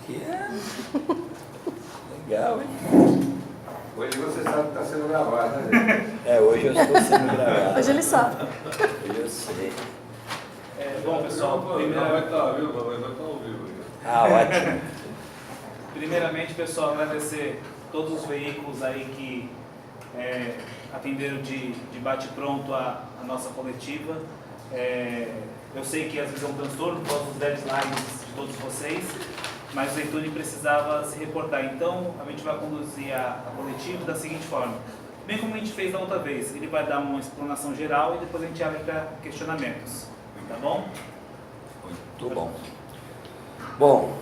aqui é legal, hein? Hoje você sabe que está sendo gravado, né? Hoje eu estou sendo gravado. Hoje ele sabe. Hoje eu sei. Bom, pessoal, Vai estar, viu? Vai estar ao vivo. Ótimo. primeiramente, pessoal, agradecer todos os veículos aí que atenderam de bate-pronto a nossa coletiva. Eu sei que às vezes é um transtorno por causa dos deadlines de todos vocês, mas o Zeytuni precisava se reportar. Então, a gente vai conduzir a coletiva da seguinte forma. Bem como a gente fez da outra vez, ele vai dar uma explanação geral e depois a gente abre para questionamentos. Tá bom? Muito bom. Bom,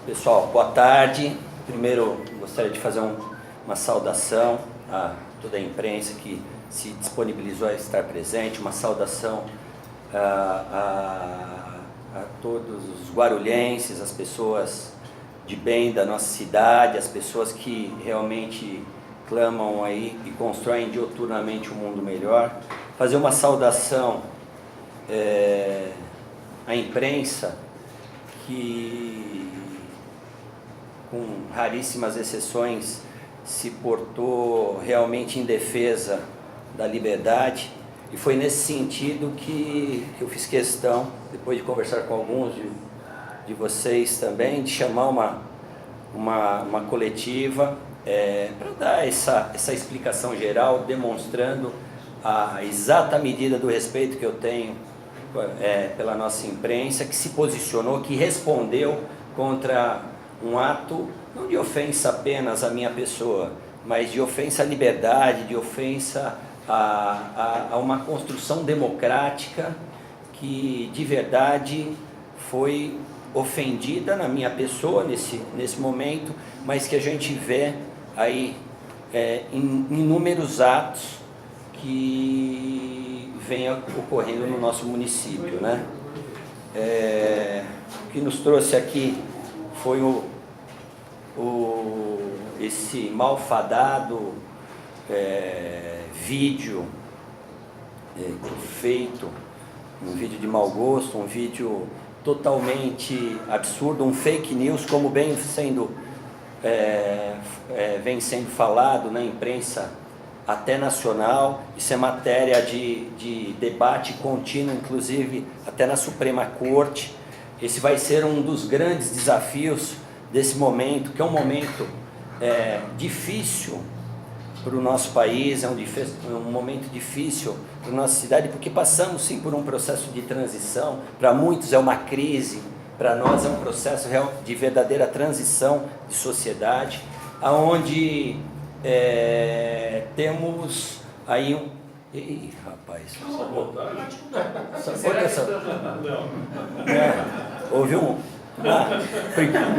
pessoal, boa tarde. Primeiro, gostaria de fazer uma saudação a toda a imprensa que se disponibilizou a estar presente, uma saudação a todos os guarulhenses, as pessoas de bem da nossa cidade, as pessoas que realmente clamam aí e constroem diuturnamente um mundo melhor. Fazer uma saudação à imprensa que, com raríssimas exceções, se portou realmente em defesa da liberdade. E foi nesse sentido que eu fiz questão, depois de conversar com alguns de vocês também, de chamar uma coletiva para dar essa explicação geral, demonstrando a exata medida do respeito que eu tenho pela nossa imprensa, que se posicionou, que respondeu contra um ato, não de ofensa apenas à minha pessoa, mas de ofensa à liberdade, de ofensa a uma construção democrática que de verdade foi ofendida na minha pessoa nesse momento, mas que a gente vê aí em inúmeros atos que vem ocorrendo no nosso município, né? O que nos trouxe aqui foi esse malfadado vídeo feito, um vídeo de mau gosto, um vídeo totalmente absurdo, um fake news, como vem sendo falado na imprensa até nacional. Isso é matéria de debate contínuo, inclusive até na Suprema Corte. Esse vai ser um dos grandes desafios desse momento, que é um momento difícil para o nosso país, é um momento difícil para a nossa cidade, porque passamos sim por um processo de transição. Para muitos é uma crise, para nós é um processo real de verdadeira transição de sociedade, onde temos aí Ih, rapaz, houve um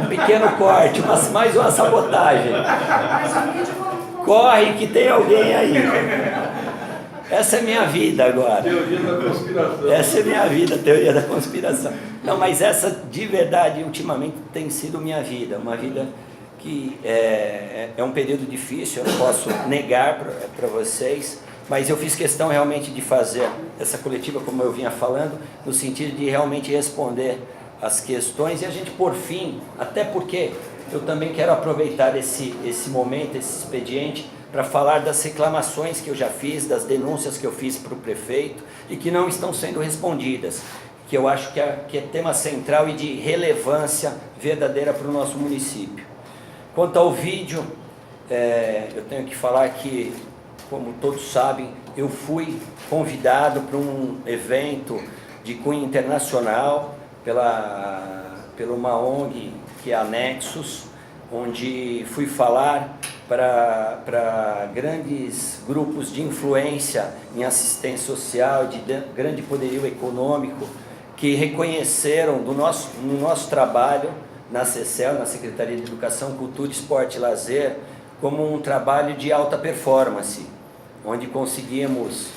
pequeno corte, mas mais uma sabotagem. Corre que tem alguém aí. Essa é minha vida agora. Teoria da conspiração. Essa é minha vida, teoria da conspiração. Não, mas essa de verdade, ultimamente, tem sido minha vida. Uma vida que é um período difícil, eu não posso negar para vocês, mas eu fiz questão realmente de fazer essa coletiva, como eu vinha falando, no sentido de realmente responder as questões e a gente por fim, até porque eu também quero aproveitar esse momento, esse expediente, para falar das reclamações que eu já fiz, das denúncias que eu fiz para o prefeito e que não estão sendo respondidas, que eu acho que é tema central e de relevância verdadeira para o nosso município. Quanto ao vídeo, eu tenho que falar que, como todos sabem, eu fui convidado para um evento de cunho internacional pela uma ONG que é a Nexus, onde fui falar para grandes grupos de influência em assistência social, de grande poderio econômico, que reconheceram no nosso trabalho na CECEL, na Secretaria de Educação, Cultura, Esporte e Lazer, como um trabalho de alta performance, onde conseguimos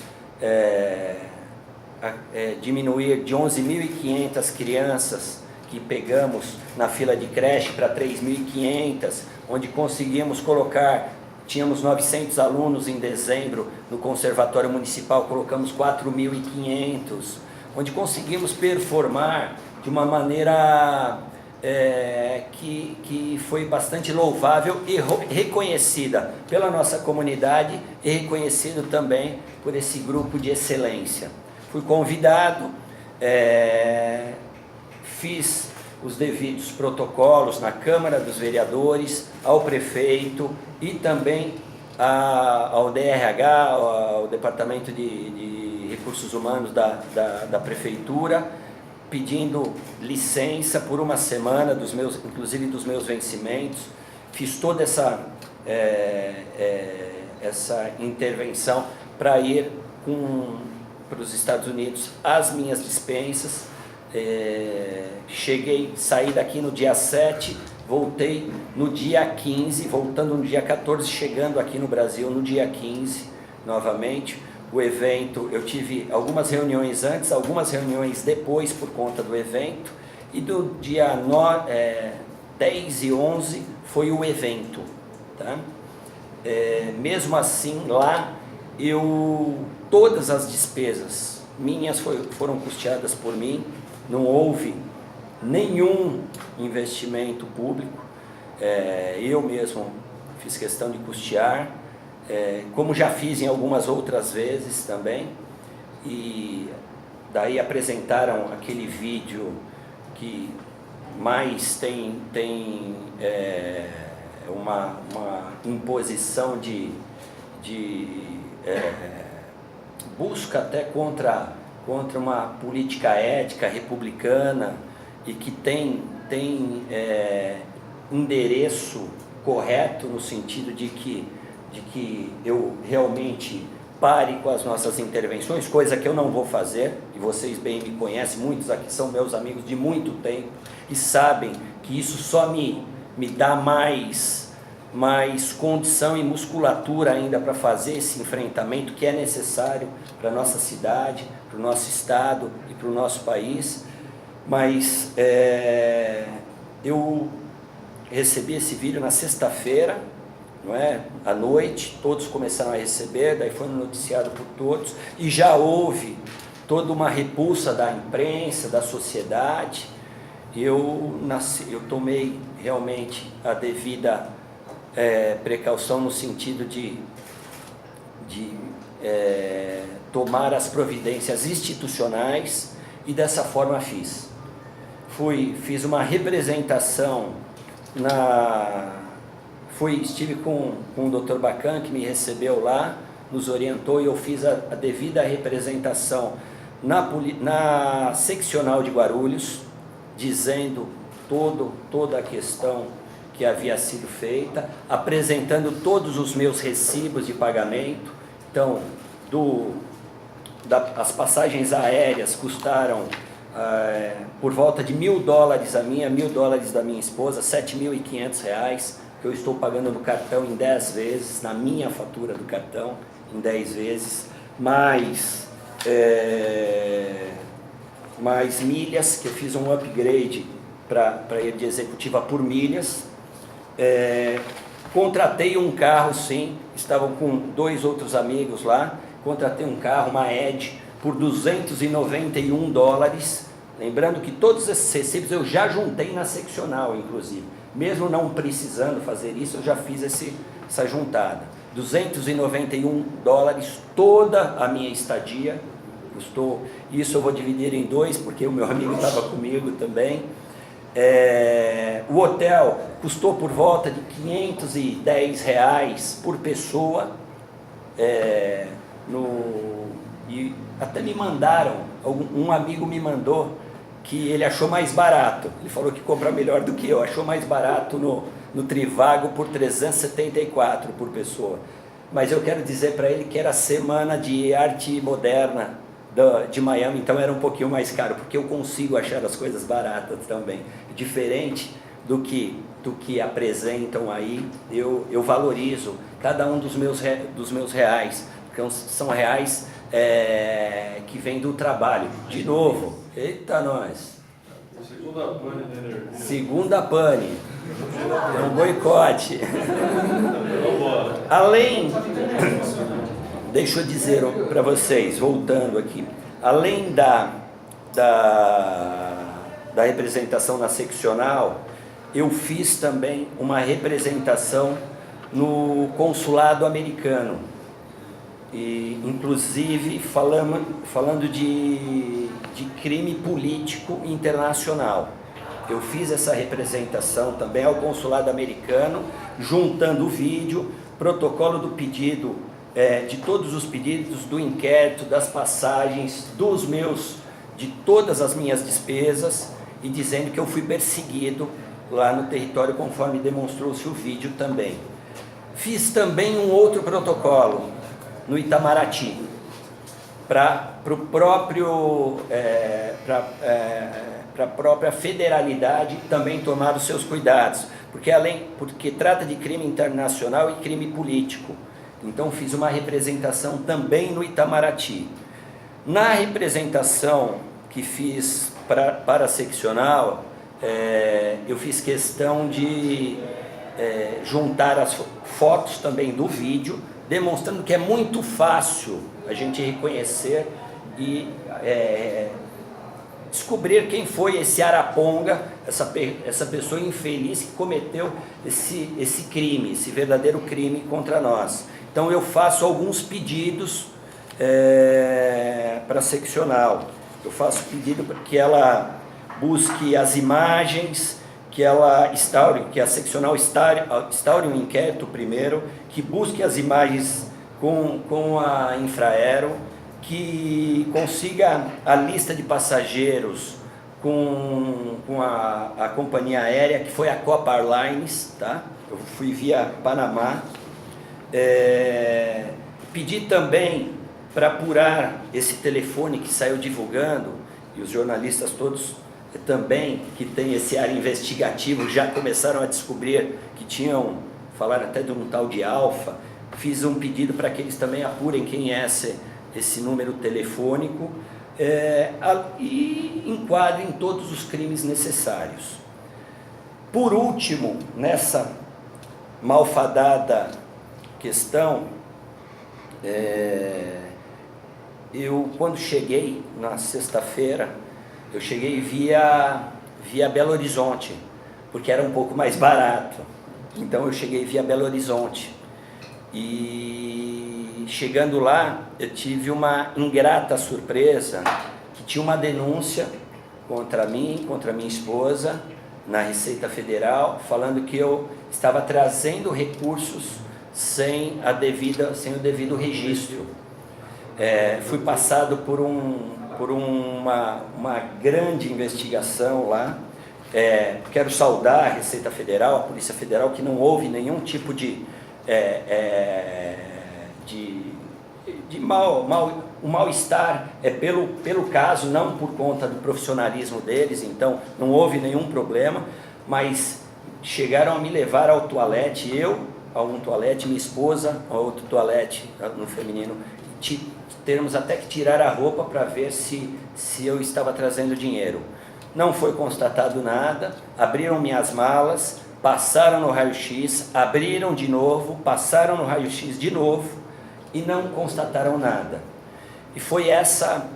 diminuir de 11.500 crianças que pegamos na fila de creche para 3.500, onde conseguimos tínhamos 900 alunos em dezembro no Conservatório Municipal, colocamos 4.500, onde conseguimos performar de uma maneira que foi bastante louvável e reconhecida pela nossa comunidade e reconhecido também por esse grupo de excelência. Fui convidado, fiz os devidos protocolos na Câmara dos Vereadores, ao prefeito e também ao DRH, ao Departamento de Recursos Humanos da Prefeitura, pedindo licença por uma semana, inclusive dos meus vencimentos. Fiz toda essa intervenção para ir para os Estados Unidos as minhas dispensas. Saí daqui no dia 7, voltei no dia 15, voltando no dia 14, chegando aqui no Brasil no dia 15, novamente. O evento, eu tive algumas reuniões antes, algumas reuniões depois por conta do evento, e do dia 10 e 11 foi o evento, tá? Mesmo assim, lá, todas as despesas minhas foram custeadas por mim, não houve nenhum investimento público, eu mesmo fiz questão de custear, como já fiz em algumas outras vezes também, e daí apresentaram aquele vídeo que mais tem uma imposição de busca até contra uma política ética republicana e que tem endereço correto no sentido de que eu realmente pare com as nossas intervenções, coisa que eu não vou fazer, e vocês bem me conhecem, muitos aqui são meus amigos de muito tempo, e sabem que isso só me dá mais condição e musculatura ainda para fazer esse enfrentamento que é necessário para a nossa cidade, para o nosso estado e para o nosso país. Mas eu recebi esse vídeo na sexta-feira, não é? À noite, todos começaram a receber, daí foi noticiado por todos, e já houve toda uma repulsa da imprensa, da sociedade. Eu tomei realmente a devida precaução no sentido de tomar as providências institucionais, e dessa forma fiz uma representação estive com o Dr. Bacan, que me recebeu lá, nos orientou, e eu fiz a devida representação na seccional de Guarulhos, dizendo toda a questão que havia sido feita, apresentando todos os meus recibos de pagamento. Então, as passagens aéreas custaram por volta de $1.000 a minha, $1.000 da minha esposa, R$7.500, que eu estou pagando no cartão em 10 vezes, na minha fatura do cartão, em 10 vezes, mais milhas, que eu fiz um upgrade para ir de executiva por milhas. Contratei um carro, sim, estavam com 2 outros amigos lá, contratei um carro, uma Edge, por $291, lembrando que todos esses recibos eu já juntei na seccional, inclusive. Mesmo não precisando fazer isso, eu já fiz essa juntada. $291, toda a minha estadia custou. Isso eu vou dividir em 2, porque o meu amigo estava comigo também. O hotel custou por volta de R$510 por pessoa. E até me mandaram, um amigo me mandou, que ele achou mais barato, ele falou que compra melhor do que eu, achou mais barato no Trivago por $374 por pessoa, mas eu quero dizer para ele que era a Semana de Arte Moderna de Miami, então era um pouquinho mais caro, porque eu consigo achar as coisas baratas também, diferente do que apresentam aí. Eu valorizo cada um dos meus reais, porque são reais que vem do trabalho. De novo, eita nós! Segunda pane, é um boicote. Além, deixa eu dizer para vocês, voltando aqui, além da representação na seccional, eu fiz também uma representação no consulado americano, e inclusive falando de crime político internacional. Eu fiz essa representação também ao consulado americano, juntando o vídeo, protocolo do pedido, de todos os pedidos, do inquérito, das passagens, de todas as minhas despesas, e dizendo que eu fui perseguido lá no território, conforme demonstrou-se o vídeo também. Fiz também um outro protocolo no Itamaraty, para a própria federalidade também tomar os seus cuidados, porque trata de crime internacional e crime político. Então fiz uma representação também no Itamaraty. Na representação que fiz para a seccional, eu fiz questão de juntar as fotos também do vídeo, demonstrando que é muito fácil a gente reconhecer e descobrir quem foi esse araponga, essa pessoa infeliz que cometeu esse crime, esse verdadeiro crime contra nós. Então eu faço alguns pedidos para a seccional. Eu faço pedido para que ela busque as imagens, que a seccional instaure um inquérito primeiro, que busque as imagens com a Infraero, que consiga a lista de passageiros com a companhia aérea, que foi a Copa Airlines, tá? Eu fui via Panamá. Pedi também para apurar esse telefone que saiu divulgando, e os jornalistas todos também, que tem esse ar investigativo, já começaram a descobrir que falaram até de um tal de Alfa. Fiz um pedido para que eles também apurem quem é esse número telefônico, e enquadrem todos os crimes necessários. Por último, nessa malfadada questão, eu, quando cheguei na sexta-feira, eu cheguei via Belo Horizonte, porque era um pouco mais barato. Então eu cheguei via Belo Horizonte. E chegando lá, eu tive uma ingrata surpresa, que tinha uma denúncia contra mim, contra minha esposa, na Receita Federal, falando que eu estava trazendo recursos sem o devido registro. Fui passado por uma grande investigação lá. Quero saudar a Receita Federal, a Polícia Federal, que não houve nenhum tipo de mal-estar pelo caso, não por conta do profissionalismo deles. Então não houve nenhum problema, mas chegaram a me levar ao toalete, a um toalete, minha esposa a outro toalete no feminino, termos até que tirar a roupa para ver se eu estava trazendo dinheiro. Não foi constatado nada. Abriram minhas malas, passaram no raio-x, abriram de novo, passaram no raio-x de novo e não constataram nada. E foi essa...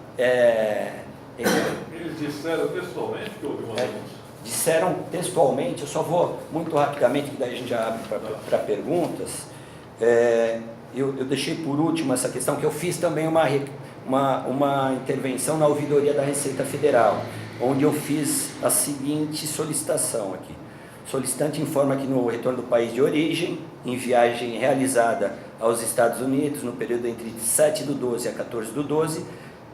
Eles disseram textualmente que houve uma denúncia? Disseram textualmente. Eu só vou muito rapidamente, que daí a gente já abre para perguntas. Eu deixei por último essa questão, que eu fiz também uma intervenção na ouvidoria da Receita Federal, onde eu fiz a seguinte solicitação aqui. O solicitante informa que no retorno do país de origem, em viagem realizada aos Estados Unidos, no período entre 7/12 a 14/12,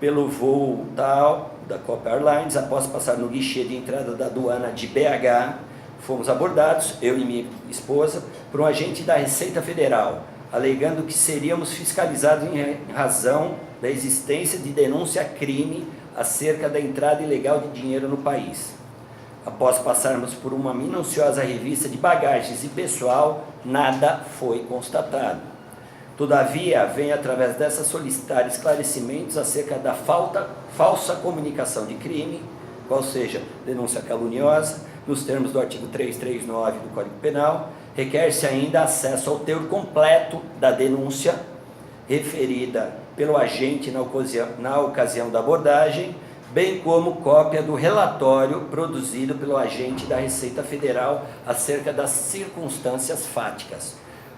pelo voo tal da Copa Airlines, após passar no guichê de entrada da aduana de BH, fomos abordados, eu e minha esposa, por um agente da Receita Federal, alegando que seríamos fiscalizados em razão da existência de denúncia-crime acerca da entrada ilegal de dinheiro no país. Após passarmos por uma minuciosa revista de bagagens e pessoal, nada foi constatado. Todavia, venho através dessa solicitar esclarecimentos acerca da falsa comunicação de crime, qual seja denúncia caluniosa, nos termos do artigo 339 do Código Penal. Requer-se ainda acesso ao teor completo da denúncia referida pelo agente na ocasião da abordagem, bem como cópia do relatório produzido pelo agente da Receita Federal acerca das circunstâncias fáticas.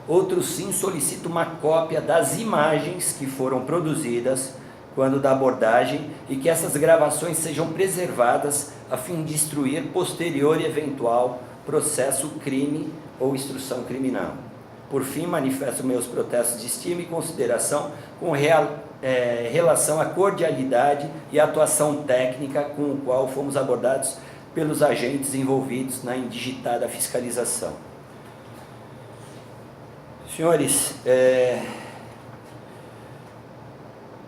Outro sim solicita uma cópia das imagens que foram produzidas quando da abordagem e que essas gravações sejam preservadas a fim de instruir posterior e eventual processo crime ou instrução criminal. Por fim, manifesto meus protestos de estima e consideração com relação à cordialidade e atuação técnica com o qual fomos abordados pelos agentes envolvidos na indigitada fiscalização. Senhores,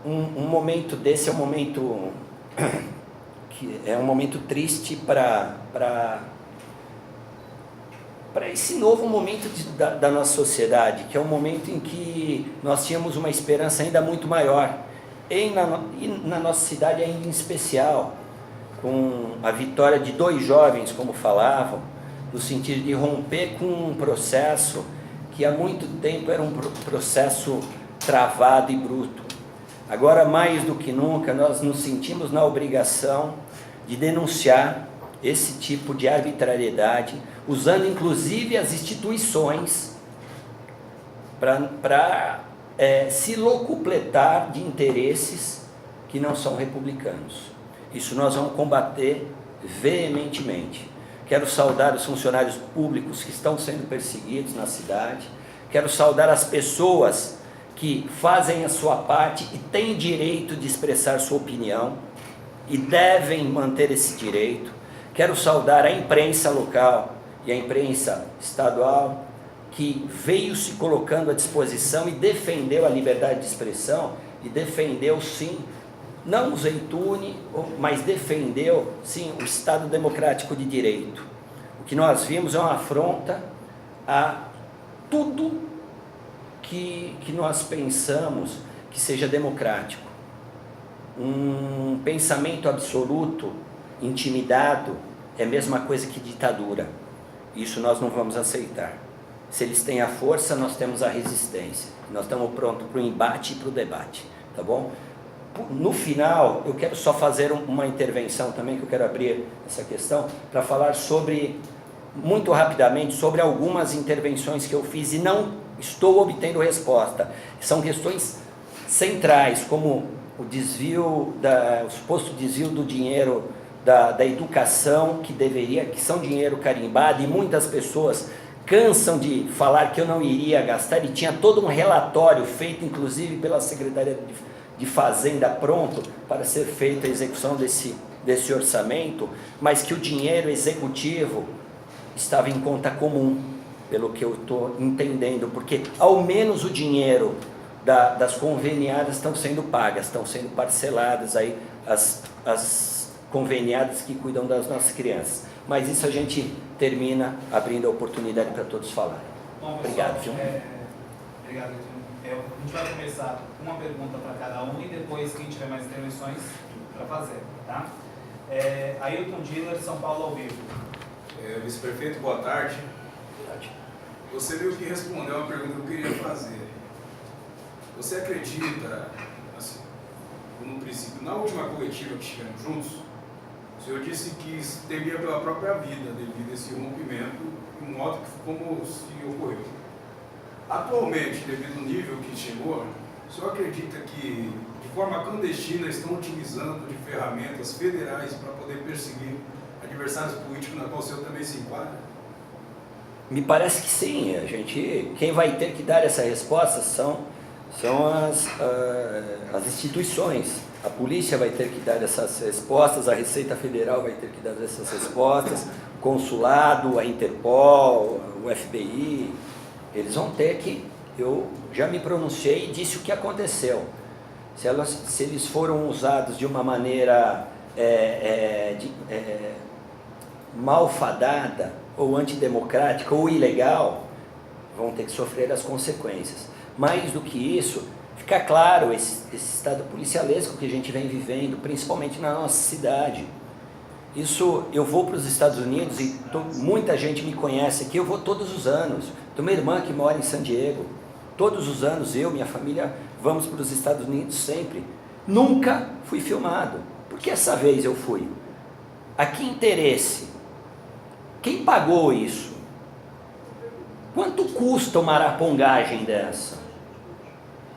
um momento desse é um momento que é um momento triste para esse novo momento da nossa sociedade, que é um momento em que nós tínhamos uma esperança ainda muito maior, e na nossa cidade ainda em especial, com a vitória de 2 jovens, como falavam, no sentido de romper com um processo que há muito tempo era um processo travado e bruto. Agora, mais do que nunca, nós nos sentimos na obrigação de denunciar esse tipo de arbitrariedade, usando inclusive as instituições para se locupletar de interesses que não são republicanos. Isso nós vamos combater veementemente. Quero saudar os funcionários públicos que estão sendo perseguidos na cidade. Quero saudar as pessoas que fazem a sua parte e têm direito de expressar sua opinião e devem manter esse direito. Quero saudar a imprensa local e a imprensa estadual que veio se colocando à disposição e defendeu a liberdade de expressão e defendeu sim, não o Zeytuni, mas defendeu sim o Estado Democrático de Direito. O que nós vimos é uma afronta a tudo que nós pensamos que seja democrático. Um pensamento absoluto, intimidado, é a mesma coisa que ditadura. Isso nós não vamos aceitar. Se eles têm a força, nós temos a resistência. Nós estamos prontos para o embate e para o debate, tá bom? No final, eu quero só fazer uma intervenção também, que eu quero abrir essa questão, para falar sobre, muito rapidamente, sobre algumas intervenções que eu fiz e não estou obtendo resposta. São questões centrais, como o desvio, o suposto desvio do dinheiro da educação, que são dinheiro carimbado, e muitas pessoas cansam de falar que eu não iria gastar, e tinha todo um relatório feito, inclusive pela Secretaria de Fazenda, pronto para ser feita a execução desse orçamento, mas que o dinheiro executivo estava em conta comum, pelo que eu estou entendendo, porque ao menos o dinheiro das conveniadas estão sendo pagas, estão sendo parceladas aí as conveniadas que cuidam das nossas crianças. Mas isso a gente termina abrindo a oportunidade para todos falarem. Bom, pessoal, obrigado, João. Obrigado, a gente vai começar com uma pergunta para cada um e depois, quem tiver mais intervenções, para fazer, tá? Ailton Diller, São Paulo ao vivo. Vice-prefeito, boa tarde. Você meio que respondeu uma pergunta que eu queria fazer. Você acredita, assim, no princípio, na última coletiva que estivemos juntos, o senhor disse que temia pela própria vida devido a esse rompimento, de um modo como se ocorreu. Atualmente, devido ao nível que chegou, o senhor acredita que, de forma clandestina, estão utilizando de ferramentas federais para poder perseguir adversários políticos, na qual o senhor também se enquadra? Me parece que sim. Quem vai ter que dar essa resposta são as instituições. A polícia vai ter que dar essas respostas, a Receita Federal vai ter que dar essas respostas, o consulado, a Interpol, o FBI, eles vão ter que... Eu já me pronunciei e disse o que aconteceu. Se eles foram usados de uma maneira malfadada, ou antidemocrática, ou ilegal, vão ter que sofrer as consequências. Mais do que isso, fica claro esse estado policialesco que a gente vem vivendo, principalmente na nossa cidade. Isso, eu vou para os Estados Unidos e muita gente me conhece aqui, eu vou todos os anos. Tenho uma irmã que mora em San Diego. Todos os anos, eu e minha família, vamos para os Estados Unidos sempre. Nunca fui filmado. Porque essa vez eu fui. A que interesse? Quem pagou isso? Quanto custa uma arapongagem dessa?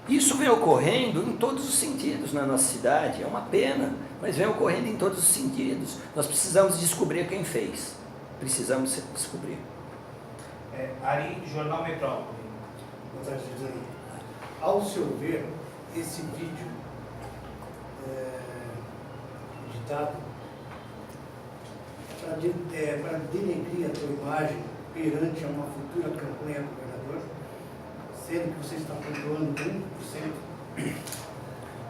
Isso vem ocorrendo em todos os sentidos na nossa cidade. É uma pena, mas vem ocorrendo em todos os sentidos. Nós precisamos descobrir quem fez. Precisamos descobrir. Ari, Jornal Metrópole. Boa tarde, José. Ao seu ver, esse vídeo editado para denegrir a tua imagem perante a uma futura campanha a governador, sendo que você está pontuando 1%?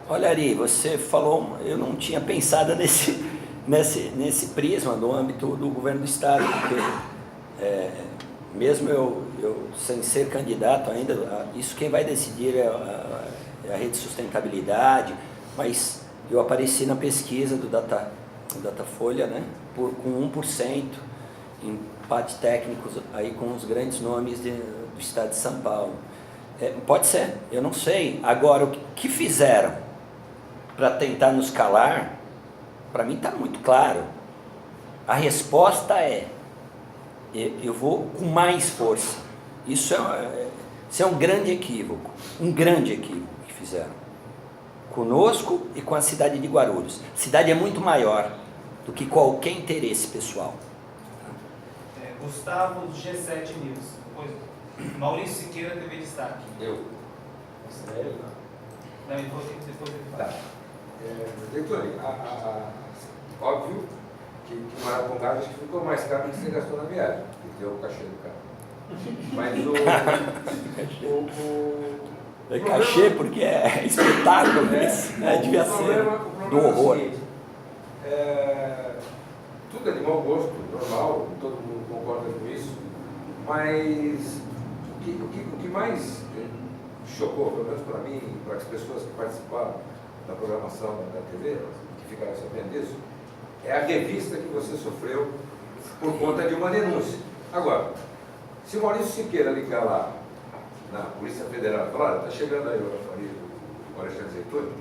Olha, Ari, você falou, eu não tinha pensado nesse prisma no âmbito do governo do Estado, porque mesmo eu sem ser candidato ainda, isso quem vai decidir é a Rede Sustentabilidade, mas eu apareci na pesquisa do Datafolha, né, com 1%, empate técnicos aí com os grandes nomes do Estado de São Paulo. Pode ser, eu não sei. Agora, o que fizeram para tentar nos calar, para mim está muito claro. A resposta eu vou com mais força. Isso é um grande equívoco que fizeram. Conosco e com a cidade de Guarulhos. A cidade é muito maior do que qualquer interesse pessoal. Gustavo, G7 News. Depois, Maurício Siqueira, TV Destaque. Eu. Não, depois ele fala. Tá. Doutor, óbvio que uma arapongagem acho que ficou mais caro do que você gastou na viagem, que deu o cachê do carro. Mas É cachê porque é espetáculo, devia ser do horror. É o seguinte, tudo é de mau gosto, normal, todo mundo concorda com isso, mas o que mais chocou, pelo menos para mim, para as pessoas que participaram da programação da TV, que ficaram sabendo disso, é a revista que você sofreu por conta de uma denúncia. Agora, se o Maurício Siqueira ligar lá na Polícia Federal e falar, está chegando aí o Alexandre Zeituni,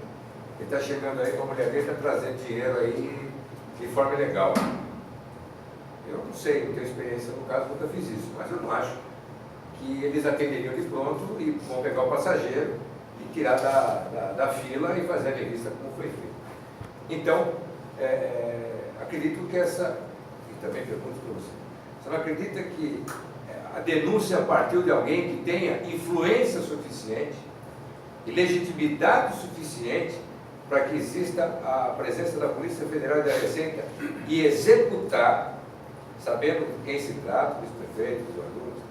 ele está chegando aí com a mulher dele, está trazendo dinheiro aí de forma ilegal. Eu não sei, não tenho experiência no caso, nunca fiz isso, mas eu não acho que eles atenderiam de pronto e vão pegar o passageiro e tirar da fila e fazer a revista como foi feito. Então, acredito que e também pergunto para você não acredita que a denúncia partiu de alguém que tenha influência suficiente e legitimidade suficiente para que exista a presença da Polícia Federal e da Receita e executar, sabendo de quem se trata, dos prefeitos, dos alunos,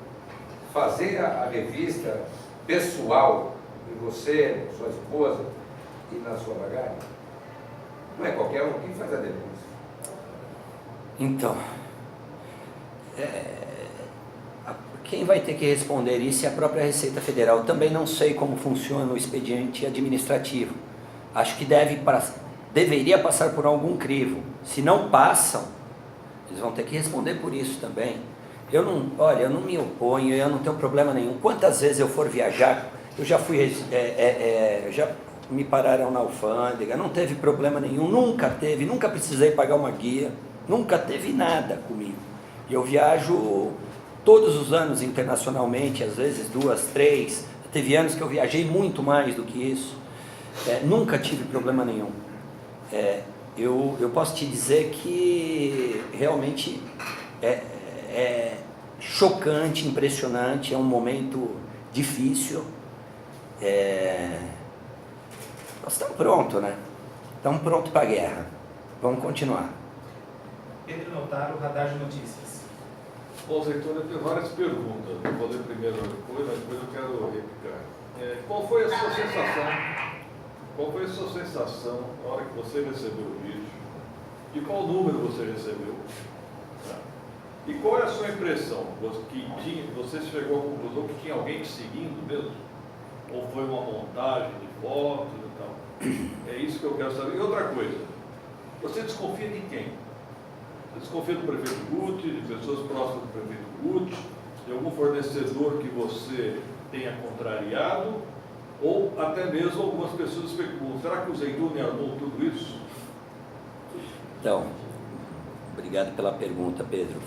fazer a revista pessoal em você, sua esposa e na sua bagagem? Não é qualquer um que faz a denúncia. Então, quem vai ter que responder isso é a própria Receita Federal. Eu também não sei como funciona o expediente administrativo. Acho que deveria passar por algum crivo. Se não passam, eles vão ter que responder por isso também. Eu não me oponho, eu não tenho problema nenhum. Quantas vezes eu for viajar, eu já fui, já me pararam na alfândega, não teve problema nenhum, nunca precisei pagar uma guia, nunca teve nada comigo. Eu viajo todos os anos internacionalmente, às vezes 2, 3, teve anos que eu viajei muito mais do que isso, nunca tive problema nenhum. Eu posso te dizer que realmente é chocante, impressionante, é um momento difícil. Nós estamos prontos, né? Estamos prontos para a guerra. Vamos continuar. Pedro Notaro, Radar de Notícias. Bom, Zeituni, eu tenho várias perguntas. Vou fazer primeiro depois, mas depois eu quero replicar. Qual foi a sua sensação? Qual foi a sua sensação na hora que você recebeu o vídeo? De qual número você recebeu? Tá? E qual é a sua impressão? Você chegou à conclusão que tinha alguém te seguindo mesmo? Ou foi uma montagem de fotos e tal? É isso que eu quero saber. E outra coisa, você desconfia de quem? Você desconfia do prefeito Guti, de pessoas próximas do prefeito Guti, de algum fornecedor que você tenha contrariado, ou até mesmo algumas pessoas especulam, será que o Zeituni armou tudo isso? Então, obrigado pela pergunta, Pedro.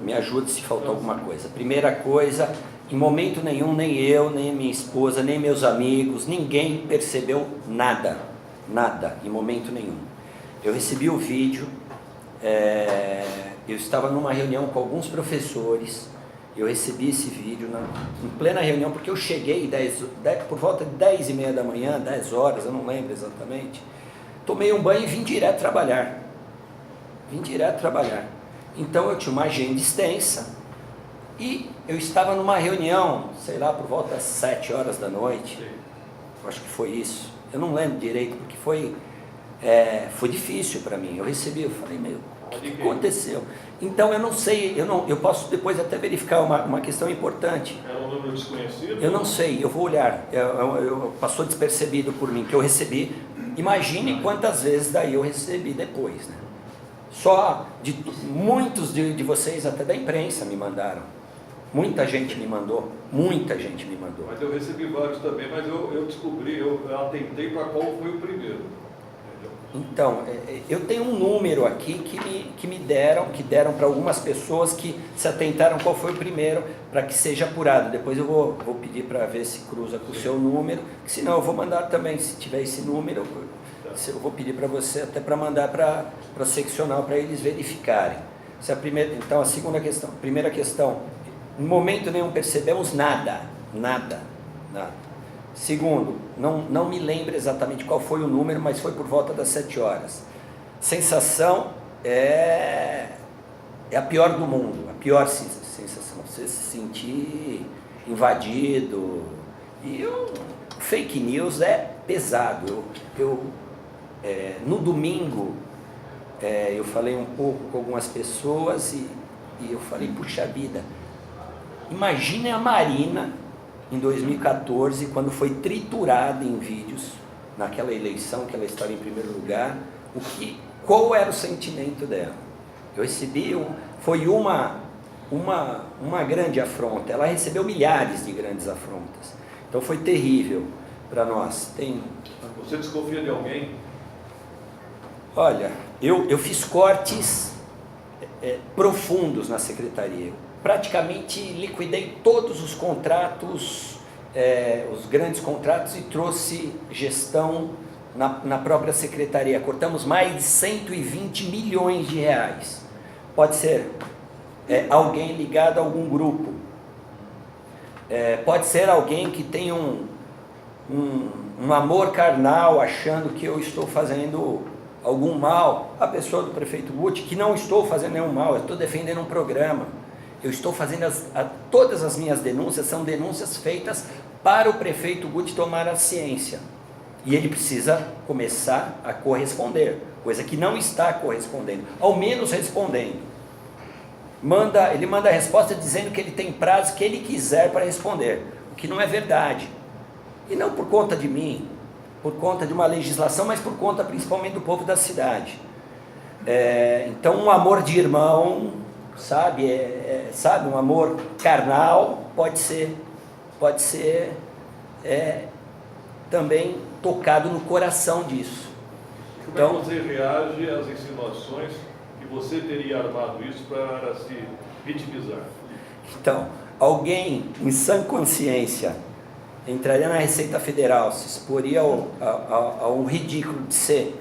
Me ajude se faltou alguma coisa. Primeira coisa, em momento nenhum, nem eu, nem minha esposa, nem meus amigos, ninguém percebeu nada, em momento nenhum. Eu recebi o vídeo, eu estava numa reunião com alguns professores, eu recebi esse vídeo em plena reunião, porque eu cheguei por volta de 10h30 da manhã, 10 horas, eu não lembro exatamente, tomei um banho e vim direto trabalhar. Então eu tinha uma agenda extensa e eu estava numa reunião, sei lá, por volta das 7 horas da noite, acho que foi isso, eu não lembro direito, porque foi difícil para mim. Eu falei, meu, o que aconteceu? Então eu não sei, eu posso depois até verificar uma questão importante. Era um número desconhecido? Eu não sei, eu vou olhar, passou despercebido por mim, que eu recebi. Imagine quantas vezes daí eu recebi depois, né? Muitos de vocês, até da imprensa, me mandaram. Muita gente me mandou. Mas eu recebi vários também, mas eu descobri, eu atentei para qual foi o primeiro. Então, eu tenho um número aqui que deram para algumas pessoas que se atentaram qual foi o primeiro, para que seja apurado. Depois eu vou pedir para ver se cruza com o seu número, senão eu vou mandar também, se tiver esse número, eu vou pedir para você até para mandar para a seccional, para eles verificarem. Então, a segunda questão, primeira questão, em momento nenhum percebemos nada. Segundo, não me lembro exatamente qual foi o número, mas foi por volta das 7 horas. Sensação é a pior do mundo, a pior sensação, você se sentir invadido. E fake news é pesado. No domingo, eu falei um pouco com algumas pessoas e eu falei, puxa vida, imagine a Marina em 2014, quando foi triturada em vídeos, naquela eleição que ela estava em primeiro lugar, qual era o sentimento dela? Eu recebi, foi uma grande afronta, ela recebeu milhares de grandes afrontas, então foi terrível para nós. Você desconfia de alguém? Olha, eu fiz cortes profundos na secretaria. Praticamente liquidei todos os contratos, os grandes contratos, e trouxe gestão na própria secretaria. Cortamos mais de 120 milhões de reais. Pode ser alguém ligado a algum grupo, pode ser alguém que tem um amor carnal, achando que eu estou fazendo algum mal. A pessoa do prefeito Guti, que não estou fazendo nenhum mal, eu estou defendendo um programa. Eu estou fazendo todas as minhas denúncias, são denúncias feitas para o prefeito Guti tomar a ciência. E ele precisa começar a corresponder, coisa que não está correspondendo, ao menos respondendo. Ele manda a resposta dizendo que ele tem prazo que ele quiser para responder, o que não é verdade. E não por conta de mim, por conta de uma legislação, mas por conta principalmente do povo da cidade. Então, um amor de irmão, sabe, um amor carnal pode ser também tocado no coração disso. Como é que você reage às insinuações que você teria armado isso para se vitimizar? Então, alguém em sã consciência entraria na Receita Federal, se exporia a um ridículo de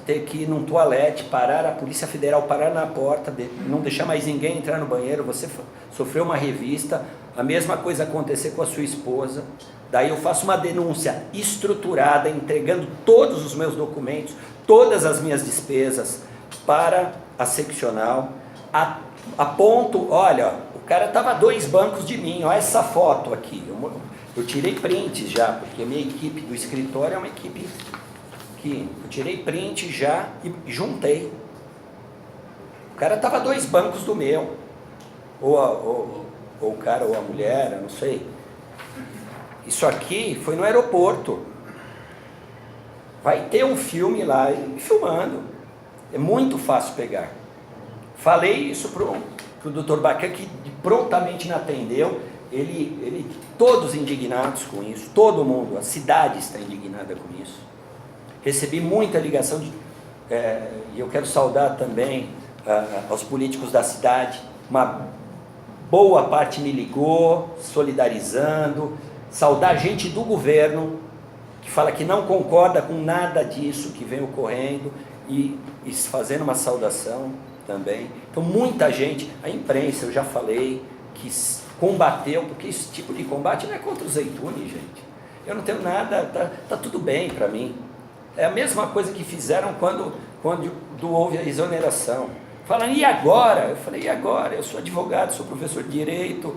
ter que ir num toalete, parar a Polícia Federal, parar na porta, não deixar mais ninguém entrar no banheiro, você sofreu uma revista, a mesma coisa acontecer com a sua esposa, daí eu faço uma denúncia estruturada, entregando todos os meus documentos, todas as minhas despesas para a seccional, a ponto, olha, o cara estava a 2 bancos de mim, olha essa foto aqui, eu tirei prints já, porque a minha equipe do escritório é uma equipe que eu tirei print já e juntei. O cara estava a 2 bancos do meu, ou o cara ou a mulher, eu não sei. Isso aqui foi no aeroporto. Vai ter um filme lá, filmando. É muito fácil pegar. Falei isso pro Dr. Bacan, que prontamente me atendeu. Todos indignados com isso, todo mundo, a cidade está indignada com isso. Recebi muita ligação e eu quero saudar também aos políticos da cidade, uma boa parte me ligou, solidarizando, saudar gente do governo, que fala que não concorda com nada disso que vem ocorrendo, e fazendo uma saudação também. Então muita gente, a imprensa, eu já falei, que combateu, porque esse tipo de combate não é contra o Zeytuni, gente. Eu não tenho nada, tá tudo bem para mim. É a mesma coisa que fizeram quando houve a exoneração. Falando, e agora? Eu falei, e agora? Eu sou advogado, sou professor de direito,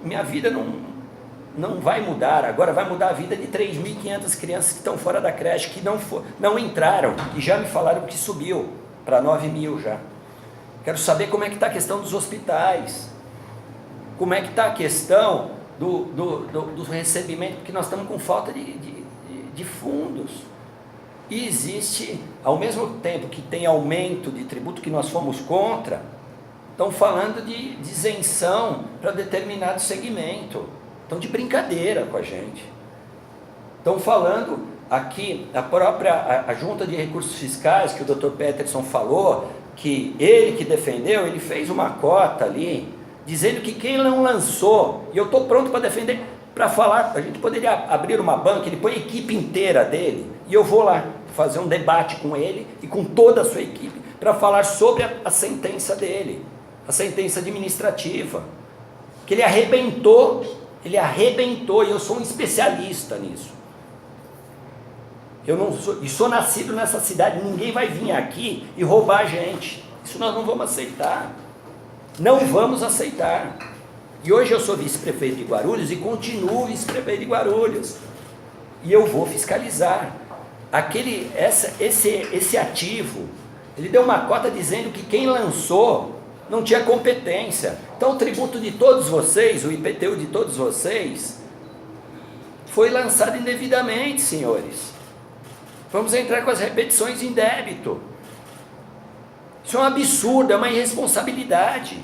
minha vida não vai mudar. Agora vai mudar a vida de 3.500 crianças que estão fora da creche, que não entraram, e já me falaram que subiu para 9.000 já. Quero saber como é que está a questão dos hospitais, como é que está a questão do recebimento, porque nós estamos com falta de fundos. E existe, ao mesmo tempo que tem aumento de tributo, que nós fomos contra, estão falando de isenção para determinado segmento. Estão de brincadeira com a gente. Estão falando aqui, a Junta de Recursos Fiscais, que o Dr. Peterson falou, que ele que defendeu, ele fez uma cota ali, dizendo que quem não lançou, e eu estou pronto para defender, para falar, a gente poderia abrir uma banca, ele põe a equipe inteira dele, e eu vou lá fazer um debate com ele e com toda a sua equipe, para falar sobre a sentença dele, a sentença administrativa, que ele arrebentou, e eu sou um especialista nisso. Eu não sou, e sou nascido nessa cidade, ninguém vai vir aqui e roubar a gente. Isso nós não vamos aceitar. Não vamos aceitar. E hoje eu sou vice-prefeito de Guarulhos e continuo vice-prefeito de Guarulhos. E eu vou fiscalizar. Esse ativo, ele deu uma cota dizendo que quem lançou não tinha competência. Então o tributo de todos vocês, o IPTU de todos vocês, foi lançado indevidamente, senhores. Vamos entrar com as repetições em débito. Isso é um absurdo, é uma irresponsabilidade.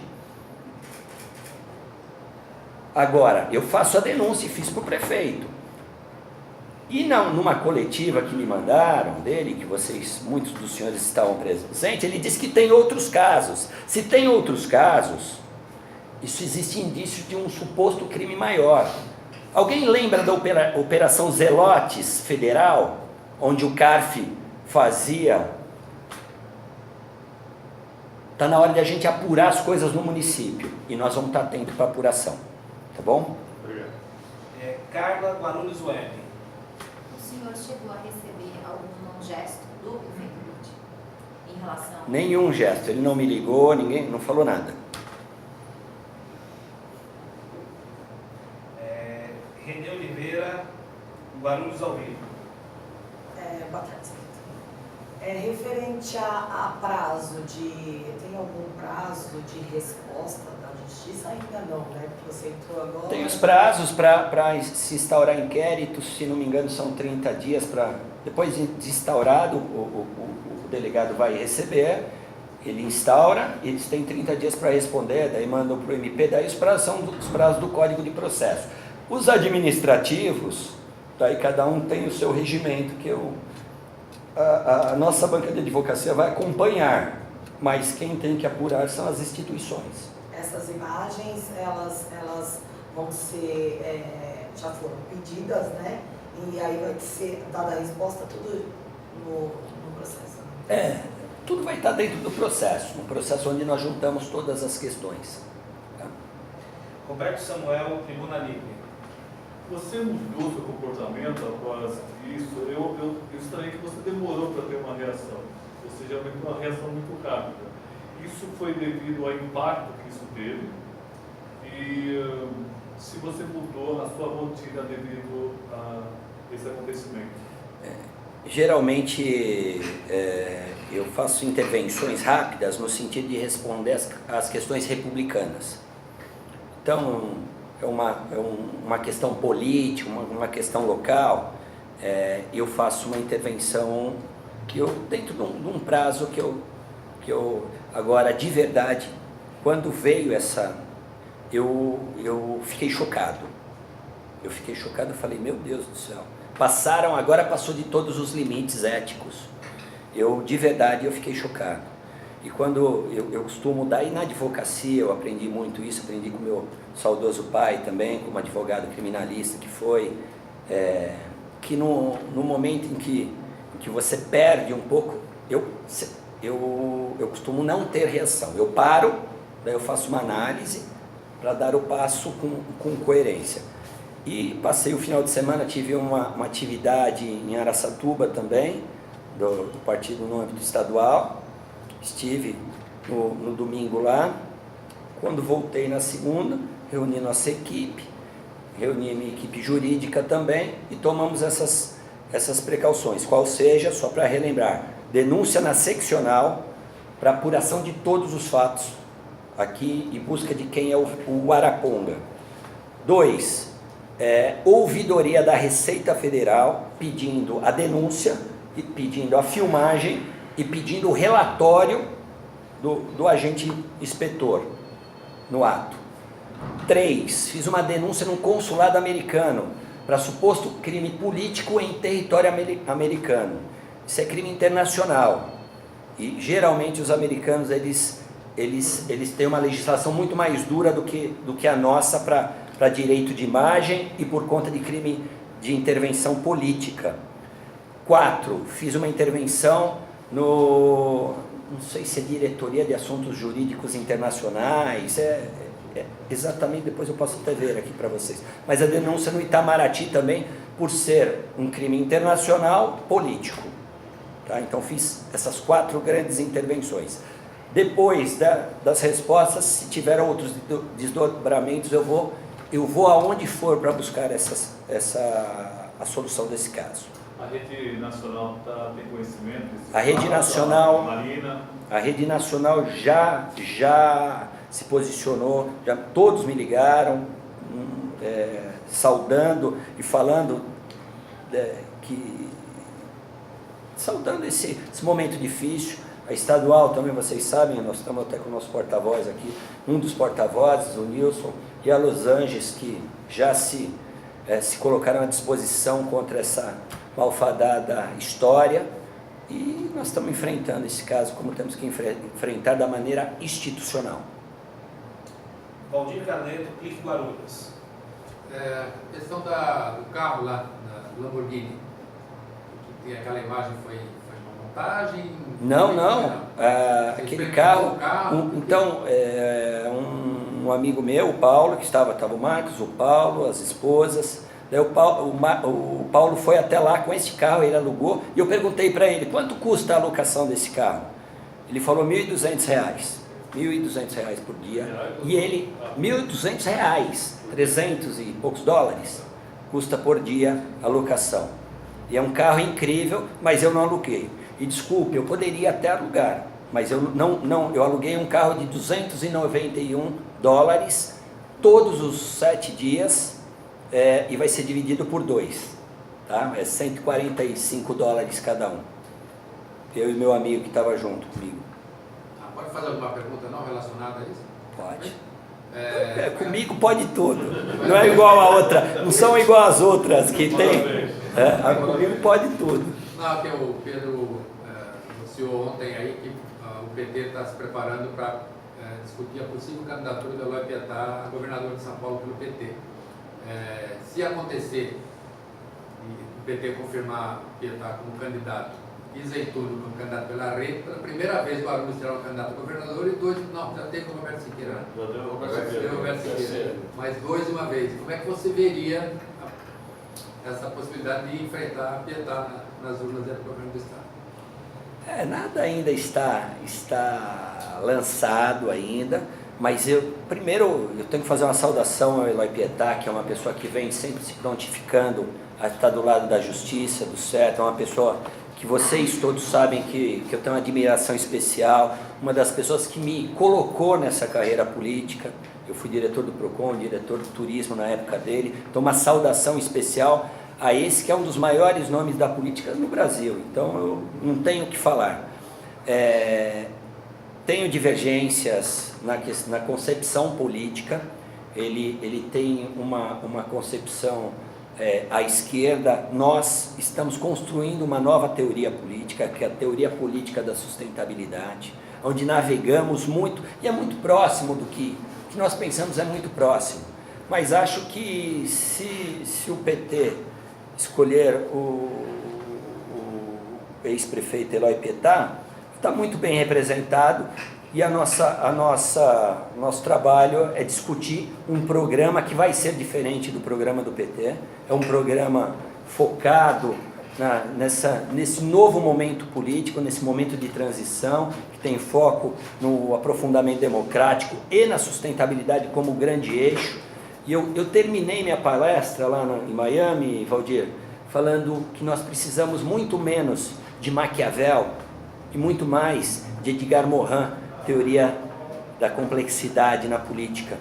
Agora, eu faço a denúncia e fiz para o prefeito. E numa coletiva que me mandaram dele, que muitos dos senhores estavam presentes, ele disse que tem outros casos. Se tem outros casos, isso existe indício de um suposto crime maior. Alguém lembra da Operação Zelotes Federal, onde o CARF fazia... Está na hora de a gente apurar as coisas no município, e nós vamos estar atentos para a apuração, tá bom? Obrigado. Carla Guarulhos Web. O senhor chegou a receber algum gesto do prefeito Lute em relação... Nenhum gesto, ele não me ligou, ninguém, não falou nada. Renê Oliveira, Guarulhos ao vivo. Boa tarde. Referente a prazo tem algum prazo de resposta da justiça? Ainda não, né? Porque você entrou agora... Tem os prazos para se instaurar inquéritos, se não me engano são 30 dias para... Depois de instaurado, o delegado vai receber, ele instaura, eles têm 30 dias para responder, daí mandam para o MP, daí os prazos são os prazos do Código de Processo. Os administrativos, daí cada um tem o seu regimento, que a nossa banca de advocacia vai acompanhar, mas quem tem que apurar são as instituições. Essas imagens, elas vão ser, já foram pedidas, né? E aí vai ser dada a resposta tudo no processo. Tudo vai estar dentro do processo, um processo onde nós juntamos todas as questões. Tá? Roberto Samuel, Tribuna Livre. Você mudou seu comportamento após isso? Eu estranhei que você demorou para ter uma reação. Você geralmente tem uma reação muito rápida. Isso foi devido ao impacto que isso teve? E se você mudou a sua rotina devido a esse acontecimento? Geralmente eu faço intervenções rápidas no sentido de responder às questões republicanas. Então, é uma questão política, uma questão local, eu faço uma intervenção dentro de um prazo que eu agora, de verdade, quando veio eu fiquei chocado. Eu falei, meu Deus do céu, agora passou de todos os limites éticos. eu de verdade eu fiquei chocado. E quando eu costumo dar, e na advocacia eu aprendi muito isso, aprendi com meu saudoso pai também, como advogado criminalista que foi, que no momento em que você perde um pouco, eu costumo não ter reação. Eu paro, daí eu faço uma análise para dar o passo com coerência. E passei o final de semana, tive uma atividade em Araçatuba também, do partido no âmbito estadual. Estive no domingo lá. Quando voltei na segunda, reuni nossa equipe, reuni a minha equipe jurídica também e tomamos essas precauções. Qual seja, só para relembrar, denúncia na seccional para apuração de todos os fatos aqui em busca de quem é o Araponga. 2, ouvidoria da Receita Federal pedindo a denúncia, e pedindo a filmagem e pedindo o relatório do agente inspetor no ato. 3, fiz uma denúncia num consulado americano para suposto crime político em território americano. Isso é crime internacional. E geralmente os americanos eles têm uma legislação muito mais dura do que a nossa para direito de imagem e por conta de crime de intervenção política. 4, fiz uma intervenção não sei se é Diretoria de Assuntos Jurídicos Internacionais, exatamente, depois eu posso até ver aqui para vocês, mas a denúncia no Itamaraty também, por ser um crime internacional político. Tá? Então fiz essas 4 grandes intervenções. Depois das respostas, se tiver outros desdobramentos, eu vou aonde for para buscar a solução desse caso. A rede nacional tem conhecimento? A rede nacional, Marina. A rede nacional já se posicionou, todos me ligaram, saudando e falando saudando esse momento difícil. A estadual também, vocês sabem, nós estamos até com o nosso porta-voz aqui, um dos porta-vozes, o Nilson, e a Los Angeles, que já se colocaram à disposição contra essa malfadada história, e nós estamos enfrentando esse caso como temos que enfrentar da maneira institucional. Valdir Carneiro, Clique Guarulhos. Questão do carro lá, da Lamborghini, que tem aquela imagem, foi uma montagem? Não, aquele carro, então, um amigo meu, o Paulo, que estava o Marcos, o Paulo, as esposas. Daí o Paulo foi até lá com esse carro, ele alugou, e eu perguntei para ele, quanto custa a alocação desse carro? Ele falou R$1.200, R$1.200 por dia, e ele, R$1.200, 300 e poucos dólares, custa por dia a locação. E é um carro incrível, mas eu não aluguei. E desculpe, eu poderia até alugar, mas eu eu aluguei um carro de $291, todos os 7 dias, e vai ser dividido por 2, tá? É $145 cada um. Eu e meu amigo que estava junto comigo. Pode fazer alguma pergunta não relacionada a isso? Pode. Comigo pode tudo. Não é igual a outra, não são igual as outras que tem. Comigo pode tudo. Não, que o Pedro anunciou ontem aí que o PT está se preparando para discutir a possível candidatura da Eloy Pietá a governador de São Paulo pelo PT. Se acontecer e o PT confirmar Pietá como candidato e Zeytuno como candidato pela rede, pela primeira vez o Guarulhos será um candidato a governador e 2, não, já teve o Roberto Siqueira. Já teve o Roberto Siqueira. Mas 2 de uma vez. Como é que você veria essa possibilidade de enfrentar a Pietá nas urnas do governo do Estado? Nada ainda está lançado ainda, mas primeiro eu tenho que fazer uma saudação ao Eloy Pietá, que é uma pessoa que vem sempre se prontificando a estar do lado da justiça, do certo, é uma pessoa que vocês todos sabem que eu tenho uma admiração especial, uma das pessoas que me colocou nessa carreira política. Eu fui diretor do PROCON, diretor do turismo na época dele, então uma saudação especial a esse que é um dos maiores nomes da política no Brasil, então eu não tenho o que falar. Tenho divergências na concepção política, ele tem uma concepção à esquerda, nós estamos construindo uma nova teoria política, que é a teoria política da sustentabilidade, onde navegamos muito, e é muito próximo do que nós pensamos, é muito próximo. Mas acho que se o PT escolher o ex-prefeito Eloy Pietá, está muito bem representado, e nosso trabalho é discutir um programa que vai ser diferente do programa do PT, é um programa focado nesse novo momento político, nesse momento de transição, que tem foco no aprofundamento democrático e na sustentabilidade como grande eixo. E eu terminei minha palestra lá em Miami, Valdir, falando que nós precisamos muito menos de Maquiavel e muito mais de Edgar Morin, teoria da complexidade na política.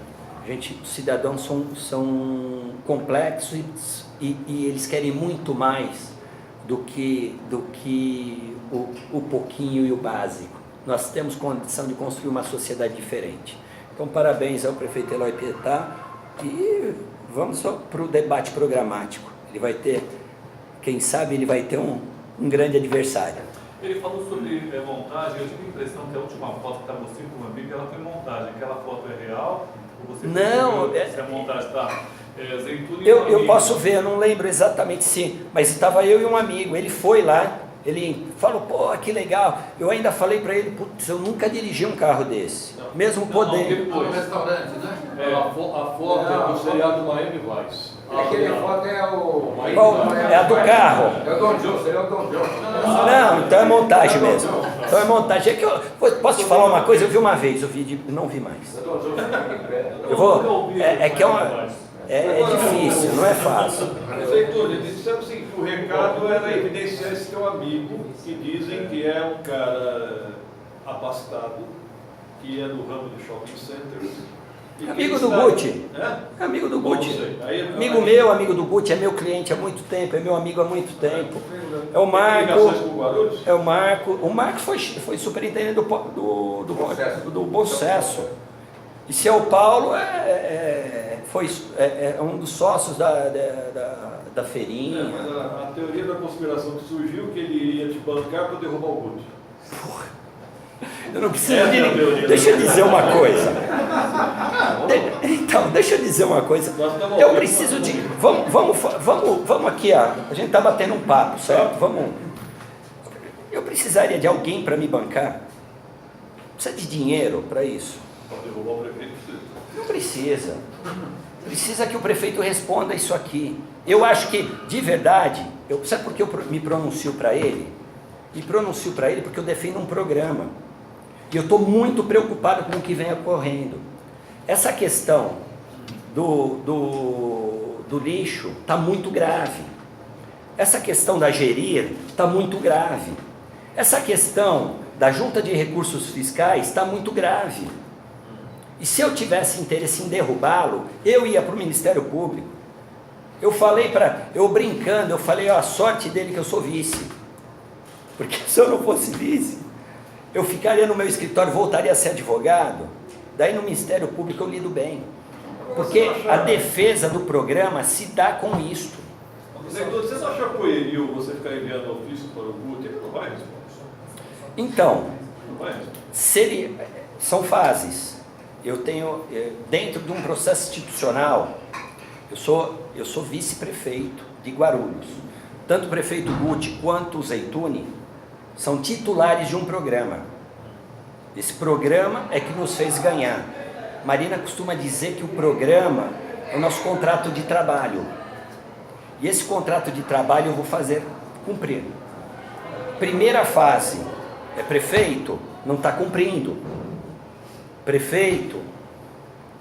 Os cidadãos são complexos e eles querem muito mais do que o pouquinho e o básico. Nós temos condição de construir uma sociedade diferente. Então, parabéns ao prefeito Eloy Pietá e vamos para o debate programático. Ele vai ter, quem sabe, ele vai ter um grande adversário. Ele falou sobre montagem. Eu tive a impressão que a última foto que está mostrando com o amigo, ela foi montagem. Aquela foto é real? Ou você não, se a montagem está... Eu posso ver, eu não lembro exatamente mas estava eu e um amigo, ele foi lá, ele falou, pô, que legal. Eu ainda falei para ele, putz, eu nunca dirigi um carro desse, mesmo podendo. No restaurante, né? A foto é do seriado Miami Vice. Aquele foto é o... É a do carro. É o Don John, seria o Don John. Não, então é montagem mesmo. Então é montagem. É que posso te falar uma coisa? Eu vi uma vez, não vi mais. Eu vou... É difícil, não é fácil. Mas, Heitor, eles disseram assim, que o recado era evidenciar esse teu amigo, que dizem que é um cara abastado, que é do ramo de shopping centers. Amigo do Gucci. É? Amigo do Gucci. Amigo meu, amigo do Gucci, é meu cliente há muito tempo, é meu amigo há muito tempo. É o Marco. É o Marco. O Marco foi superintendente do Bom Sucesso. E seu Paulo foi um dos sócios da feirinha. Mas a teoria da conspiração que surgiu, que ele ia te bancar para derrubar o Gucci. Porra. Eu não preciso de ninguém. Deixa eu dizer uma coisa. Então, deixa eu dizer uma coisa. Eu preciso de... Vamos aqui, a gente está batendo um papo, certo? Eu precisaria de alguém para me bancar. Precisa de dinheiro para isso. Para derrubar o prefeito? Não precisa. Precisa que o prefeito responda isso aqui. Eu acho que, de verdade, sabe por que eu me pronuncio para ele? Me pronuncio para ele porque eu defendo um programa. E eu estou muito preocupado com o que vem ocorrendo. Essa questão do lixo está muito grave. Essa questão da gerir está muito grave. Essa questão da junta de recursos fiscais está muito grave. E se eu tivesse interesse em derrubá-lo, eu ia para o Ministério Público. Eu brincando, eu falei, a sorte dele que eu sou vice. Porque se eu não fosse vice, eu ficaria no meu escritório, voltaria a ser advogado, daí no Ministério Público eu lido bem. Porque a defesa do programa se dá com isto. Você só achou pueril você ficar enviando ofício para o Gucci? Ele não vai responder. Então, não vai responder. São fases. Eu tenho, dentro de um processo institucional, eu sou vice-prefeito de Guarulhos. Tanto o prefeito Gucci quanto o Zeituni são titulares de um programa. Esse programa é que nos fez ganhar. Marina costuma dizer que o programa é o nosso contrato de trabalho. E esse contrato de trabalho eu vou fazer cumprir. Primeira fase, prefeito, não está cumprindo. Prefeito,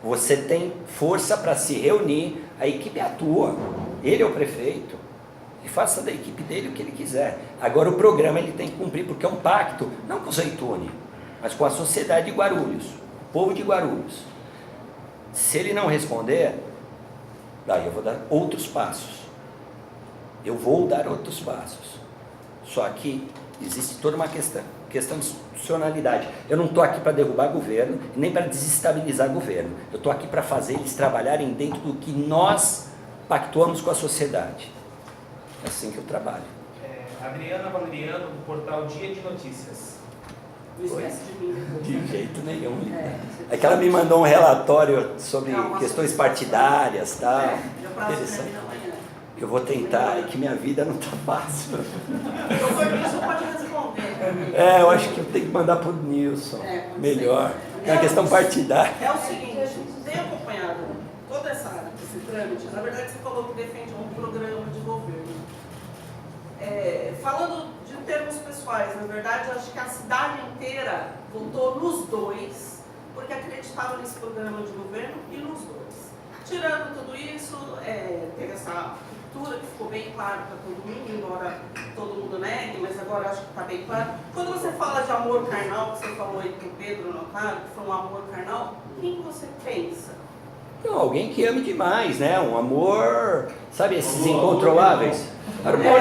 você tem força para se reunir, a equipe atua, ele é o prefeito, e faça da equipe dele o que ele quiser. Agora o programa ele tem que cumprir, porque é um pacto, não com o Zeituni, mas com a sociedade de Guarulhos, o povo de Guarulhos. Se ele não responder, daí eu vou dar outros passos. Eu vou dar outros passos. Só que existe toda uma questão de institucionalidade. Eu não estou aqui para derrubar governo, nem para desestabilizar governo. Eu estou aqui para fazer eles trabalharem dentro do que nós pactuamos com a sociedade. É assim que eu trabalho. Adriana Valeriano, do portal Dia de Notícias. Não esquece de mim. De jeito nenhum. É que ela me mandou um relatório sobre questões partidárias e tal. Interessante. Eu vou tentar, é que minha vida não está fácil. Então, foi isso, pode responder. Eu acho que eu tenho que mandar para o Nilson. Melhor. É uma questão partidária. É o seguinte, tem acompanhado toda esse trâmite. Na verdade, você falou que defende um programa de governo. Falando de termos pessoais, na verdade, eu acho que a cidade inteira votou nos dois, porque acreditava nesse programa de governo e nos dois. Tirando tudo isso, teve essa ruptura que ficou bem claro para todo mundo, embora todo mundo negue, mas agora acho que está bem claro. Quando você fala de amor carnal, que você falou aí com o Pedro Notário, que foi um amor carnal, quem você pensa? Não, alguém que ame demais, né? Um amor, sabe, esses incontroláveis. Amor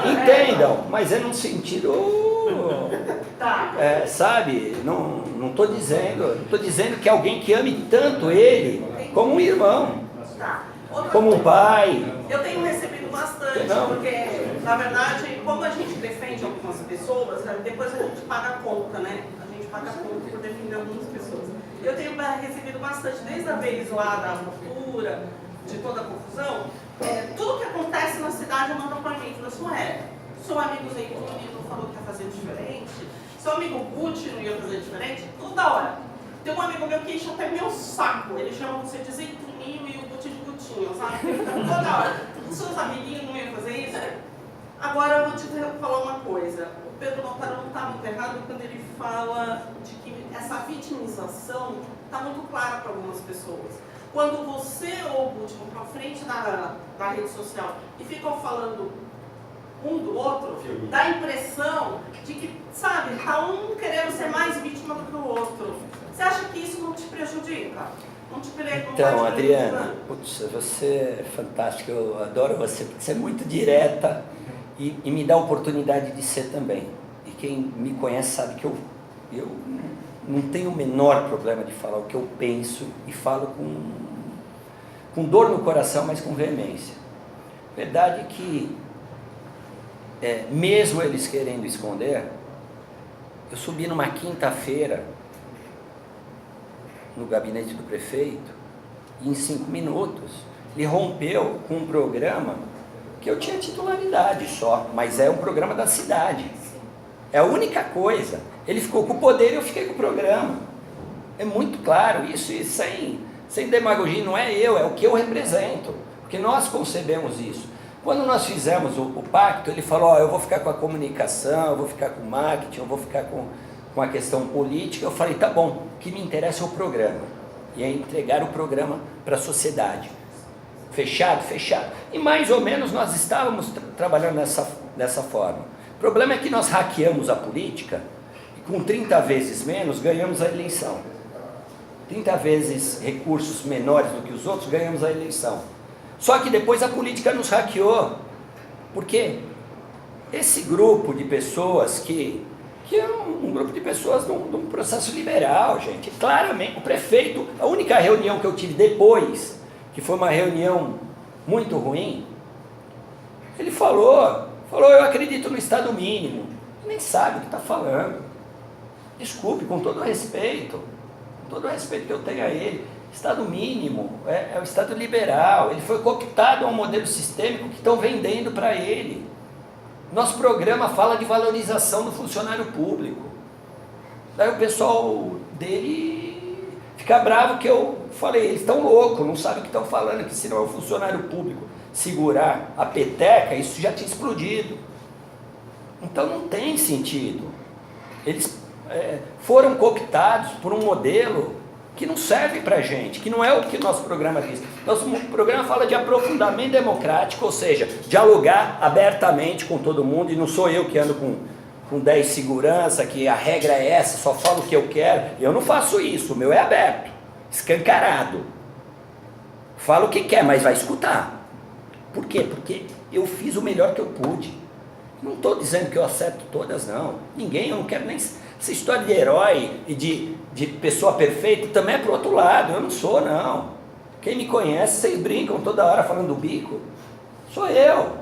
entendam, mas é num sentido, sabe, não estou dizendo que alguém que ame tanto ele como um irmão, como um pai. Eu tenho recebido bastante, porque, na verdade, como a gente defende algumas pessoas, depois a gente paga a conta, né? A gente paga a conta por defender algumas pessoas. Eu tenho recebido bastante, desde a vez lá da ruptura, de toda a confusão, tudo que acontece na cidade manda para mim, seu amigo Zeituni não falou que ia fazer diferente, seu amigo Gucci não ia fazer diferente, toda hora. Tem um amigo meu que enche até meu saco, ele chama você de Zeituninho e o Gucci de Gutinho, sabe? Toda hora. Seus amiguinhos não iam fazer isso? Agora eu vou te falar uma coisa, o Pedro Notário não está muito errado quando ele fala de que essa vitimização está muito clara para algumas pessoas. Quando você ou o Gucci vão para frente da rede social e ficam falando um do outro, dá a impressão de que, sabe, está um querendo ser mais vítima do que o outro. Você acha que isso não te prejudica? Não te prejudica? Então, Adriana, putz, você é fantástica, eu adoro você, porque você é muito direta e me dá a oportunidade de ser também. E quem me conhece sabe que eu não tenho o menor problema de falar o que eu penso e falo com dor no coração, mas com veemência. Verdade é que, mesmo eles querendo esconder, eu subi numa quinta-feira no gabinete do prefeito e em 5 minutos ele rompeu com um programa que eu tinha titularidade só, mas é um programa da cidade. É a única coisa. Ele ficou com o poder e eu fiquei com o programa. É muito claro isso, e sem demagogia, não é eu, é o que eu represento, porque nós concebemos isso. Quando nós fizemos o pacto, ele falou, eu vou ficar com a comunicação, eu vou ficar com o marketing, eu vou ficar com a questão política. Eu falei, tá bom, o que me interessa é o programa, e é entregar o programa para a sociedade. Fechado? Fechado. E mais ou menos nós estávamos trabalhando dessa forma. O problema é que nós hackeamos a política, e com 30 vezes menos ganhamos a eleição. 30 vezes recursos menores do que os outros, ganhamos a eleição. Só que depois a política nos hackeou. Por quê? Esse grupo de pessoas que é um grupo de pessoas de um processo liberal, gente. Claramente, o prefeito, a única reunião que eu tive depois, que foi uma reunião muito ruim, ele falou, eu acredito no Estado mínimo. Ele nem sabe o que está falando. Desculpe, com todo o respeito que eu tenho a ele, Estado mínimo é o Estado liberal, ele foi cooptado a um modelo sistêmico que estão vendendo para ele. Nosso programa fala de valorização do funcionário público. Daí o pessoal dele fica bravo que eu falei, eles estão loucos, não sabem o que estão falando, que se não é o funcionário público segurar a peteca, isso já tinha explodido. Então não tem sentido. Eles foram cooptados por um modelo que não serve para a gente, que não é o que o nosso programa diz. Nosso programa fala de aprofundamento democrático, ou seja, dialogar abertamente com todo mundo, e não sou eu que ando com 10 segurança, que a regra é essa, só falo o que eu quero. Eu não faço isso, o meu é aberto, escancarado. Fala o que quer, mas vai escutar. Por quê? Porque eu fiz o melhor que eu pude. Não estou dizendo que eu acerto todas, não. Ninguém, eu não quero nem... Essa história de herói e de pessoa perfeita também é para o outro lado. Eu não sou, não. Quem me conhece, vocês brincam toda hora falando do bico. Sou eu.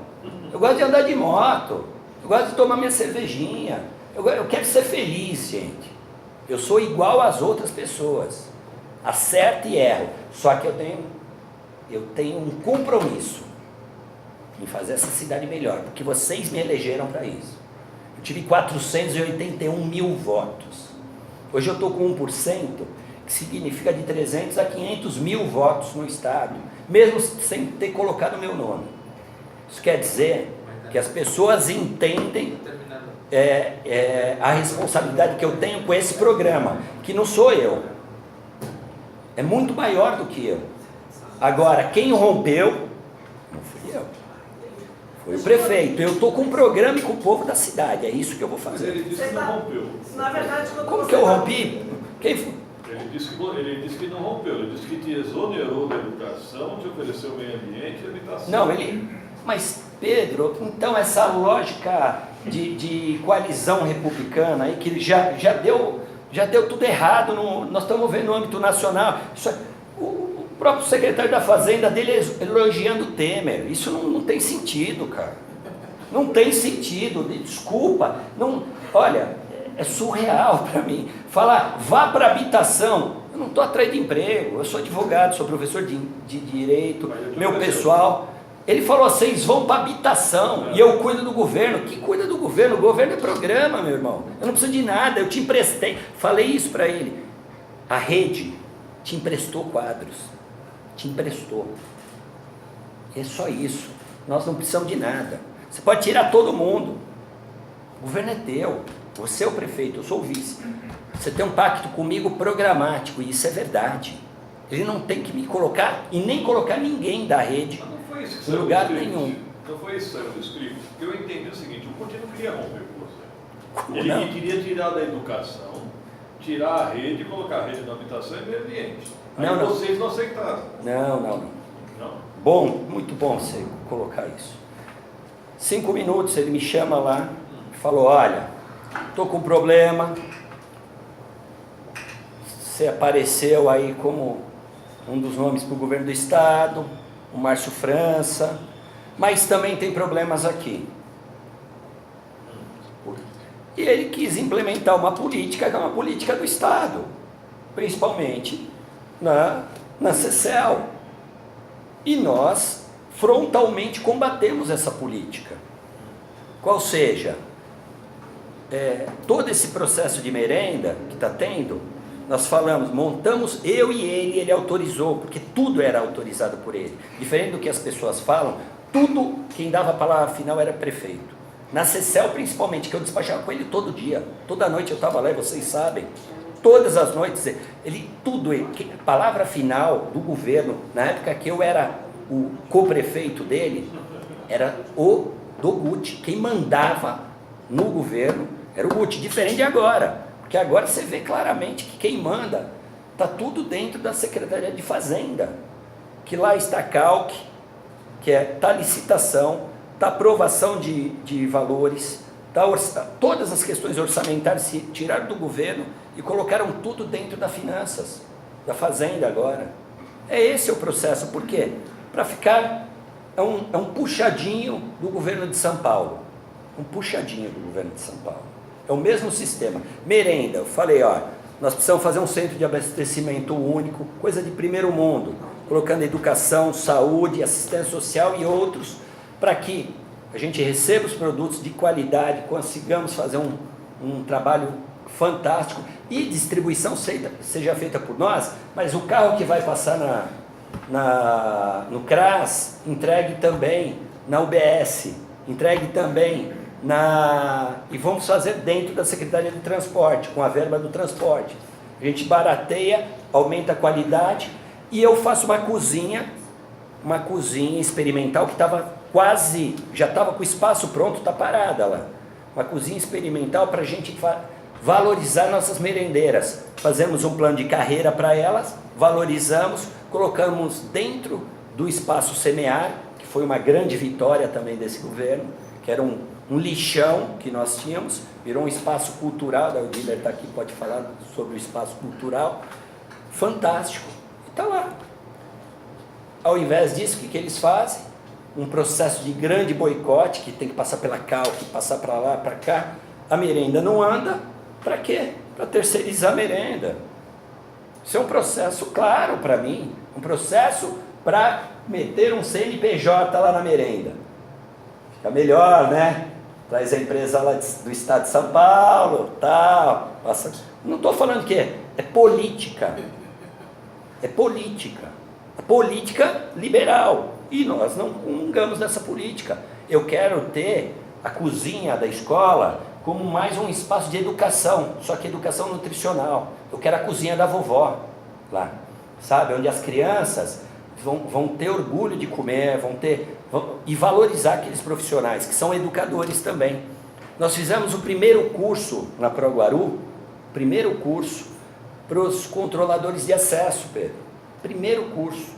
Eu gosto de andar de moto. Eu gosto de tomar minha cervejinha. Eu quero ser feliz, gente. Eu sou igual às outras pessoas. Acerto e erro. Só que eu tenho um compromisso em fazer essa cidade melhor, porque vocês me elegeram para isso. Eu tive 481 mil votos. Hoje eu estou com 1%, que significa de 300 a 500 mil votos no estado, mesmo sem ter colocado o meu nome. Isso quer dizer que as pessoas entendem a responsabilidade que eu tenho com esse programa, que não sou eu, é muito maior do que eu. Agora, quem rompeu, não fui eu, foi o prefeito. Eu estou com um programa e com o povo da cidade, é isso que eu vou fazer. Mas ele disse que não rompeu. Na verdade, quando Como você que eu tá- rompi? Quem foi? Ele disse que não rompeu, ele disse que te exonerou da educação, te ofereceu meio ambiente e habitação. Não, mas Pedro, então essa lógica de coalizão republicana aí, que já deu tudo errado, nós estamos vendo no âmbito nacional, o próprio secretário da Fazenda dele elogiando o Temer, isso não tem sentido, cara, não tem sentido, desculpa, olha, é surreal para mim, falar, vá para habitação, eu não estou atrás de emprego, eu sou advogado, sou professor de direito, meu pessoal... Ele falou, vocês vão para habitação, e eu cuido do governo. Que cuida do governo? O governo é programa, meu irmão. Eu não preciso de nada, eu te emprestei. Falei isso para ele. A rede te emprestou quadros. Te emprestou. É só isso. Nós não precisamos de nada. Você pode tirar todo mundo. O governo é teu. Você é o prefeito, eu sou o vice. Você tem um pacto comigo programático, e isso é verdade. Ele não tem que me colocar, e nem colocar ninguém da rede. Em lugar nenhum. Não foi isso que saiu do script? Porque eu entendi o seguinte, o Putin não queria romper com você. Como não? Ele queria tirar da educação, tirar a rede, colocar a rede na habitação e meio ambiente. Aí Não. vocês não aceitaram. Não. Não? Bom, muito bom você colocar isso. 5 minutos, ele me chama lá, falou, olha, estou com um problema, você apareceu aí como um dos nomes para o governo do estado, o Márcio França, mas também tem problemas aqui. E ele quis implementar uma política, que é uma política do Estado, principalmente na CECEL. E nós frontalmente combatemos essa política. Qual seja, todo esse processo de merenda que está tendo, nós falamos, montamos, eu e ele autorizou, porque tudo era autorizado por ele. Diferente do que as pessoas falam, tudo, quem dava a palavra final era prefeito. Na CECEL principalmente, que eu despachava com ele todo dia, toda noite eu estava lá e vocês sabem, todas as noites, a palavra final do governo, na época que eu era o co-prefeito dele, era o do Guti, quem mandava no governo era o Guti, diferente de agora. Porque agora você vê claramente que quem manda está tudo dentro da Secretaria de Fazenda, que lá está CALC, que está licitação, está aprovação de valores, todas as questões orçamentárias se tiraram do governo e colocaram tudo dentro da finanças, da Fazenda agora. Esse o processo, por quê? Para ficar, é um puxadinho do governo de São Paulo, um puxadinho do governo de São Paulo. É o mesmo sistema. Merenda, eu falei, nós precisamos fazer um centro de abastecimento único, coisa de primeiro mundo, colocando educação, saúde, assistência social e outros, para que a gente receba os produtos de qualidade, consigamos fazer um trabalho fantástico e distribuição seja feita por nós, mas o carro que vai passar no CRAS, entregue também na UBS, entregue também e vamos fazer dentro da Secretaria de Transporte, com a verba do transporte. A gente barateia, aumenta a qualidade, e eu faço uma cozinha experimental que já estava com o espaço pronto, está parada lá. Uma cozinha experimental para a gente valorizar nossas merendeiras. Fazemos um plano de carreira para elas, valorizamos, colocamos dentro do espaço Semear, que foi uma grande vitória também desse governo, que era um lixão que nós tínhamos, virou um espaço cultural, o Guilherme está aqui, pode falar sobre o espaço cultural, fantástico, e está lá. Ao invés disso, o que eles fazem? Um processo de grande boicote, que tem que passar pela CALC, passar para lá, para cá. A merenda não anda, para quê? Para terceirizar a merenda. Isso é um processo claro para mim, um processo para meter um CNPJ lá na merenda. Fica melhor, né? Traz a empresa lá do estado de São Paulo, tal. Passa. Não estou falando que é política. É política. É política liberal. E nós não comungamos dessa política. Eu quero ter a cozinha da escola como mais um espaço de educação, só que educação nutricional. Eu quero a cozinha da vovó lá, sabe? Onde as crianças vão ter orgulho de comer, e valorizar aqueles profissionais que são educadores também. Nós fizemos o primeiro curso na ProGuaru, primeiro curso para os controladores de acesso, Pedro. Primeiro curso.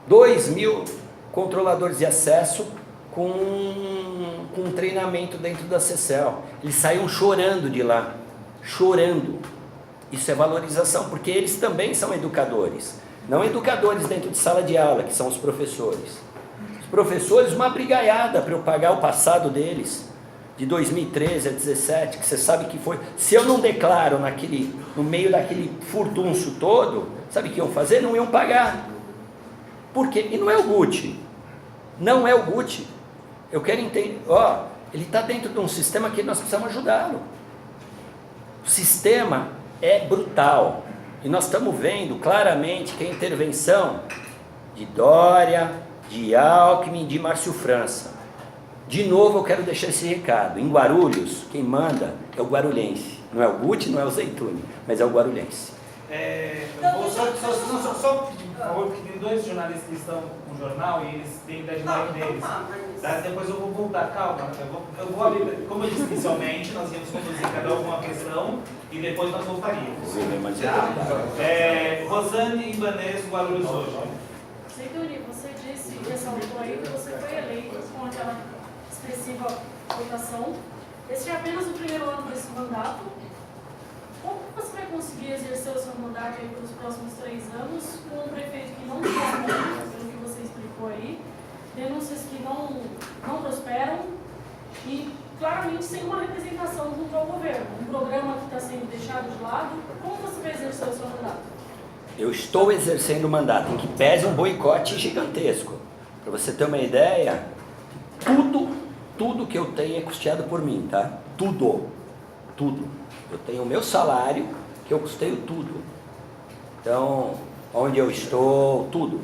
2.000 controladores de acesso com um treinamento dentro da CECEL. Eles saíam chorando de lá, chorando. Isso é valorização, porque eles também são educadores. Não educadores dentro de sala de aula, que são os professores. Os professores, uma brigaiada para eu pagar o passado deles, de 2013 a 2017, que você sabe que foi. Se eu não declaro no meio daquele furdunço todo, sabe o que iam fazer? Não iam pagar. Por quê? E não é o Gucci. Não é o Gucci. Eu quero entender. Ele está dentro de um sistema que nós precisamos ajudá-lo. O sistema é brutal. E nós estamos vendo claramente que a intervenção de Dória, de Alckmin, de Márcio França. De novo eu quero deixar esse recado. Em Guarulhos, quem manda é o guarulhense. Não é o Gucci, não é o Zeituni, mas é o guarulhense. Só pedir, por favor, porque tem 2 jornalistas que estão no jornal e eles têm deadline deles. Tá? Depois eu vou voltar, calma. Eu vou abrir, como eu disse inicialmente, nós íamos conduzir cada uma questão e depois nós voltaríamos. Rosane Ibanez, Guarulhos hoje. Zeituni, você disse, ressaltou aí que você foi eleito com aquela expressiva votação. Esse é apenas o primeiro ano desse mandato. Como você vai conseguir exercer o seu mandato aí pelos próximos 3 anos com um prefeito que não responde, pelo que você explicou aí, denúncias que não prosperam e claramente sem uma representação junto ao governo, um programa que está sendo deixado de lado? Como você vai exercer o seu mandato? Eu estou exercendo o mandato, em que pese um boicote gigantesco. Para você ter uma ideia, tudo que eu tenho é custeado por mim, tá? Tudo. Eu tenho o meu salário, que eu custeio tudo. Então, onde eu estou, tudo.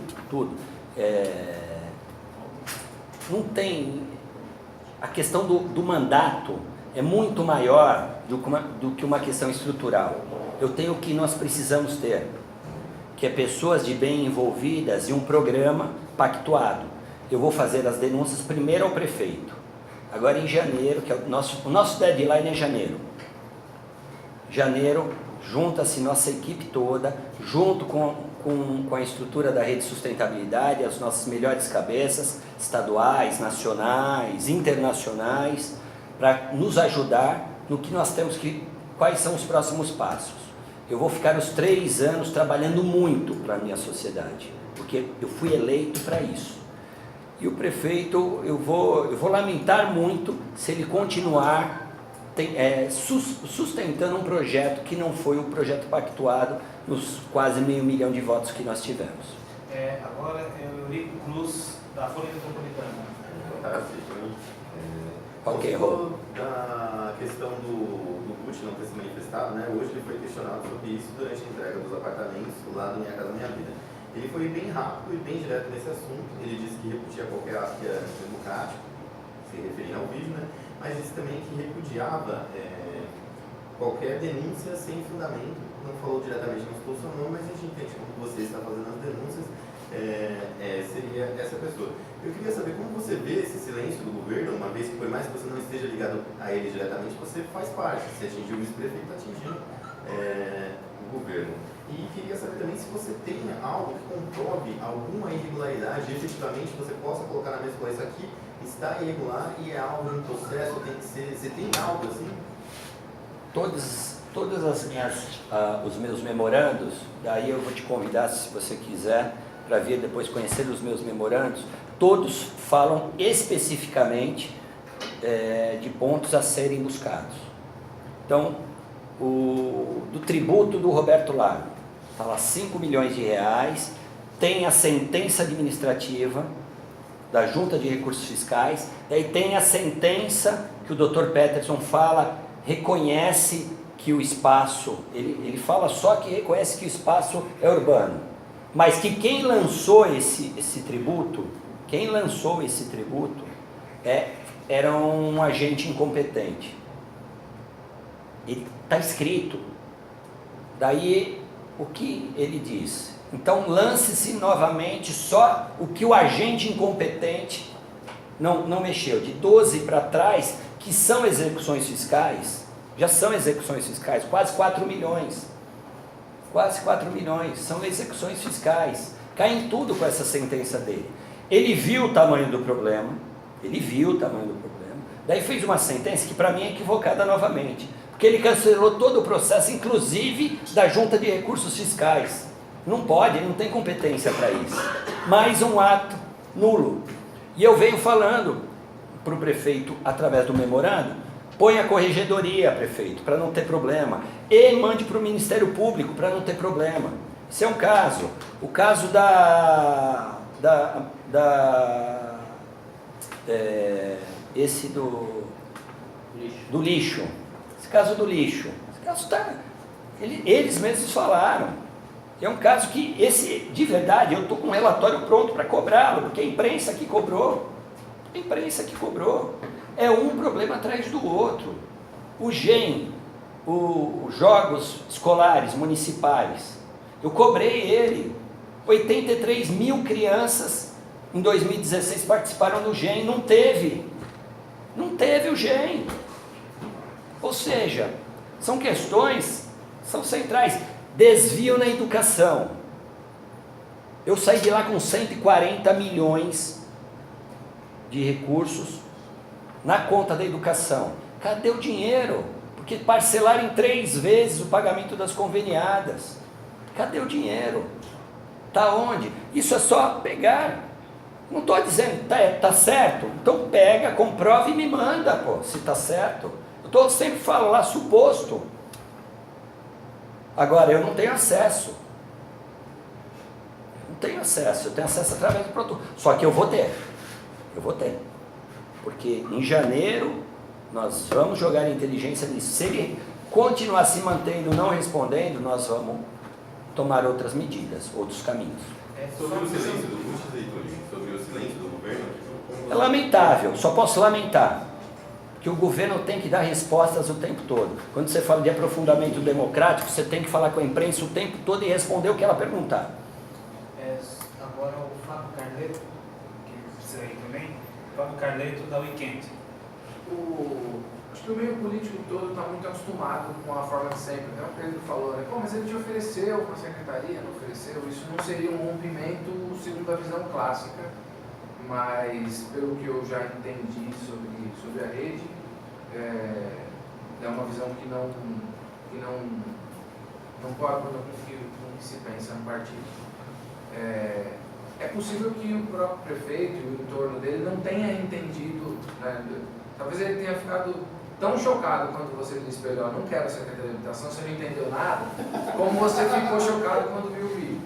Não tem... A questão do mandato é muito maior do que uma questão estrutural. Eu tenho o que nós precisamos ter, que é pessoas de bem envolvidas e um programa pactuado. Eu vou fazer as denúncias primeiro ao prefeito. Agora em janeiro, que é o nosso deadline é janeiro. Janeiro, junta-se nossa equipe toda, junto com a estrutura da Rede Sustentabilidade, as nossas melhores cabeças, estaduais, nacionais, internacionais, para nos ajudar no que nós temos quais são os próximos passos. Eu vou ficar os 3 anos trabalhando muito para a minha sociedade, porque eu fui eleito para isso. E o prefeito, eu vou lamentar muito se ele continuar sustentando um projeto que não foi o projeto pactuado nos quase 500 mil de votos que nós tivemos. Agora é o Eurico Cruz, da Folha Metropolitana. Ok, da questão do Gucci não ter se manifestado, né? Hoje ele foi questionado sobre isso durante a entrega dos apartamentos lá do Minha Casa Minha Vida. Ele foi bem rápido e bem direto nesse assunto. Ele disse que repudia qualquer ato que é democrático, se referindo ao vídeo, né? Mas disse também que repudiava qualquer denúncia sem fundamento. Não falou diretamente, não se posicionou, mas a gente entende como você está fazendo as denúncias, seria essa pessoa. Eu queria saber como você vê esse silêncio do governo, uma vez que por mais que você não esteja ligado a ele diretamente, você faz parte. Se atingiu o vice-prefeito, está atingindo o governo. E queria saber também se você tem algo que comprove alguma irregularidade, efetivamente você possa colocar na mesa, isso aqui está irregular e é algo em processo, tem que ser, você tem algo assim? Todos os meus memorandos, daí eu vou te convidar, se você quiser, para vir depois conhecer os meus memorandos, todos falam especificamente de pontos a serem buscados. Então, do tributo do Roberto Lago, está lá 5 milhões de reais, tem a sentença administrativa da Junta de Recursos Fiscais, daí tem a sentença que o Dr. Peterson fala, reconhece que o espaço, ele fala só que reconhece que o espaço é urbano, mas que quem lançou esse tributo, era um agente incompetente. Ele está escrito. Daí, o que ele diz? Então, lance-se novamente só o que o agente incompetente não mexeu. De 12 para trás, que são execuções fiscais, já são execuções fiscais, quase 4 milhões. Quase 4 milhões, são execuções fiscais. Cai em tudo com essa sentença dele. Ele viu o tamanho do problema, daí fez uma sentença que para mim é equivocada novamente, porque ele cancelou todo o processo, inclusive da Junta de Recursos Fiscais. Não pode, ele não tem competência para isso. Mais um ato nulo. E eu venho falando para o prefeito, através do memorando, põe a corregedoria, prefeito, para não ter problema, e mande para o Ministério Público, para não ter problema. Isso é um caso. O caso esse do lixo. Esse caso do lixo. Esse caso eles mesmos falaram. É um caso que, de verdade, eu estou com um relatório pronto para cobrá-lo, porque a imprensa que cobrou. É um problema atrás do outro. O GEM, os Jogos Escolares Municipais, eu cobrei ele. 83 mil crianças em 2016 participaram do GEM, não teve o GEM. Ou seja, são questões, são centrais. Desvio na educação. Eu saí de lá com 140 milhões de recursos na conta da educação. Cadê o dinheiro? Porque parcelaram em 3 vezes o pagamento das conveniadas. Cadê o dinheiro? Está onde? Isso é só pegar. Não estou dizendo tá certo. Então pega, comprova e me manda, pô, se está certo. Eu sempre falo lá, suposto. Agora, eu não tenho acesso. Eu tenho acesso através do produto. Só que eu vou ter. Porque em janeiro nós vamos jogar inteligência nisso. Se ele continuar se mantendo, não respondendo, nós vamos tomar outras medidas, outros caminhos. Sobre o silêncio do governo? É lamentável, só posso lamentar que o governo tem que dar respostas o tempo todo. Quando você fala de aprofundamento democrático, você tem que falar com a imprensa o tempo todo e responder o que ela perguntar. Agora o Fábio Carleto, que precisa aí também, Fábio Carleto da Weekend. Acho que o meio político todo está muito acostumado com a forma de sempre, né? O Pedro falou, né? Pô, mas ele te ofereceu para a secretaria, não ofereceu, isso não seria um rompimento segundo a visão clássica, mas pelo que eu já entendi sobre a rede, é uma visão que não coaduna com o que se pensa no partido. É possível que o próprio prefeito e o entorno dele não tenha entendido, né? Talvez ele tenha ficado tão chocado quando você disse para ele, não quero a Secretaria de Habitação, você não entendeu nada, como você ficou chocado quando viu o vídeo.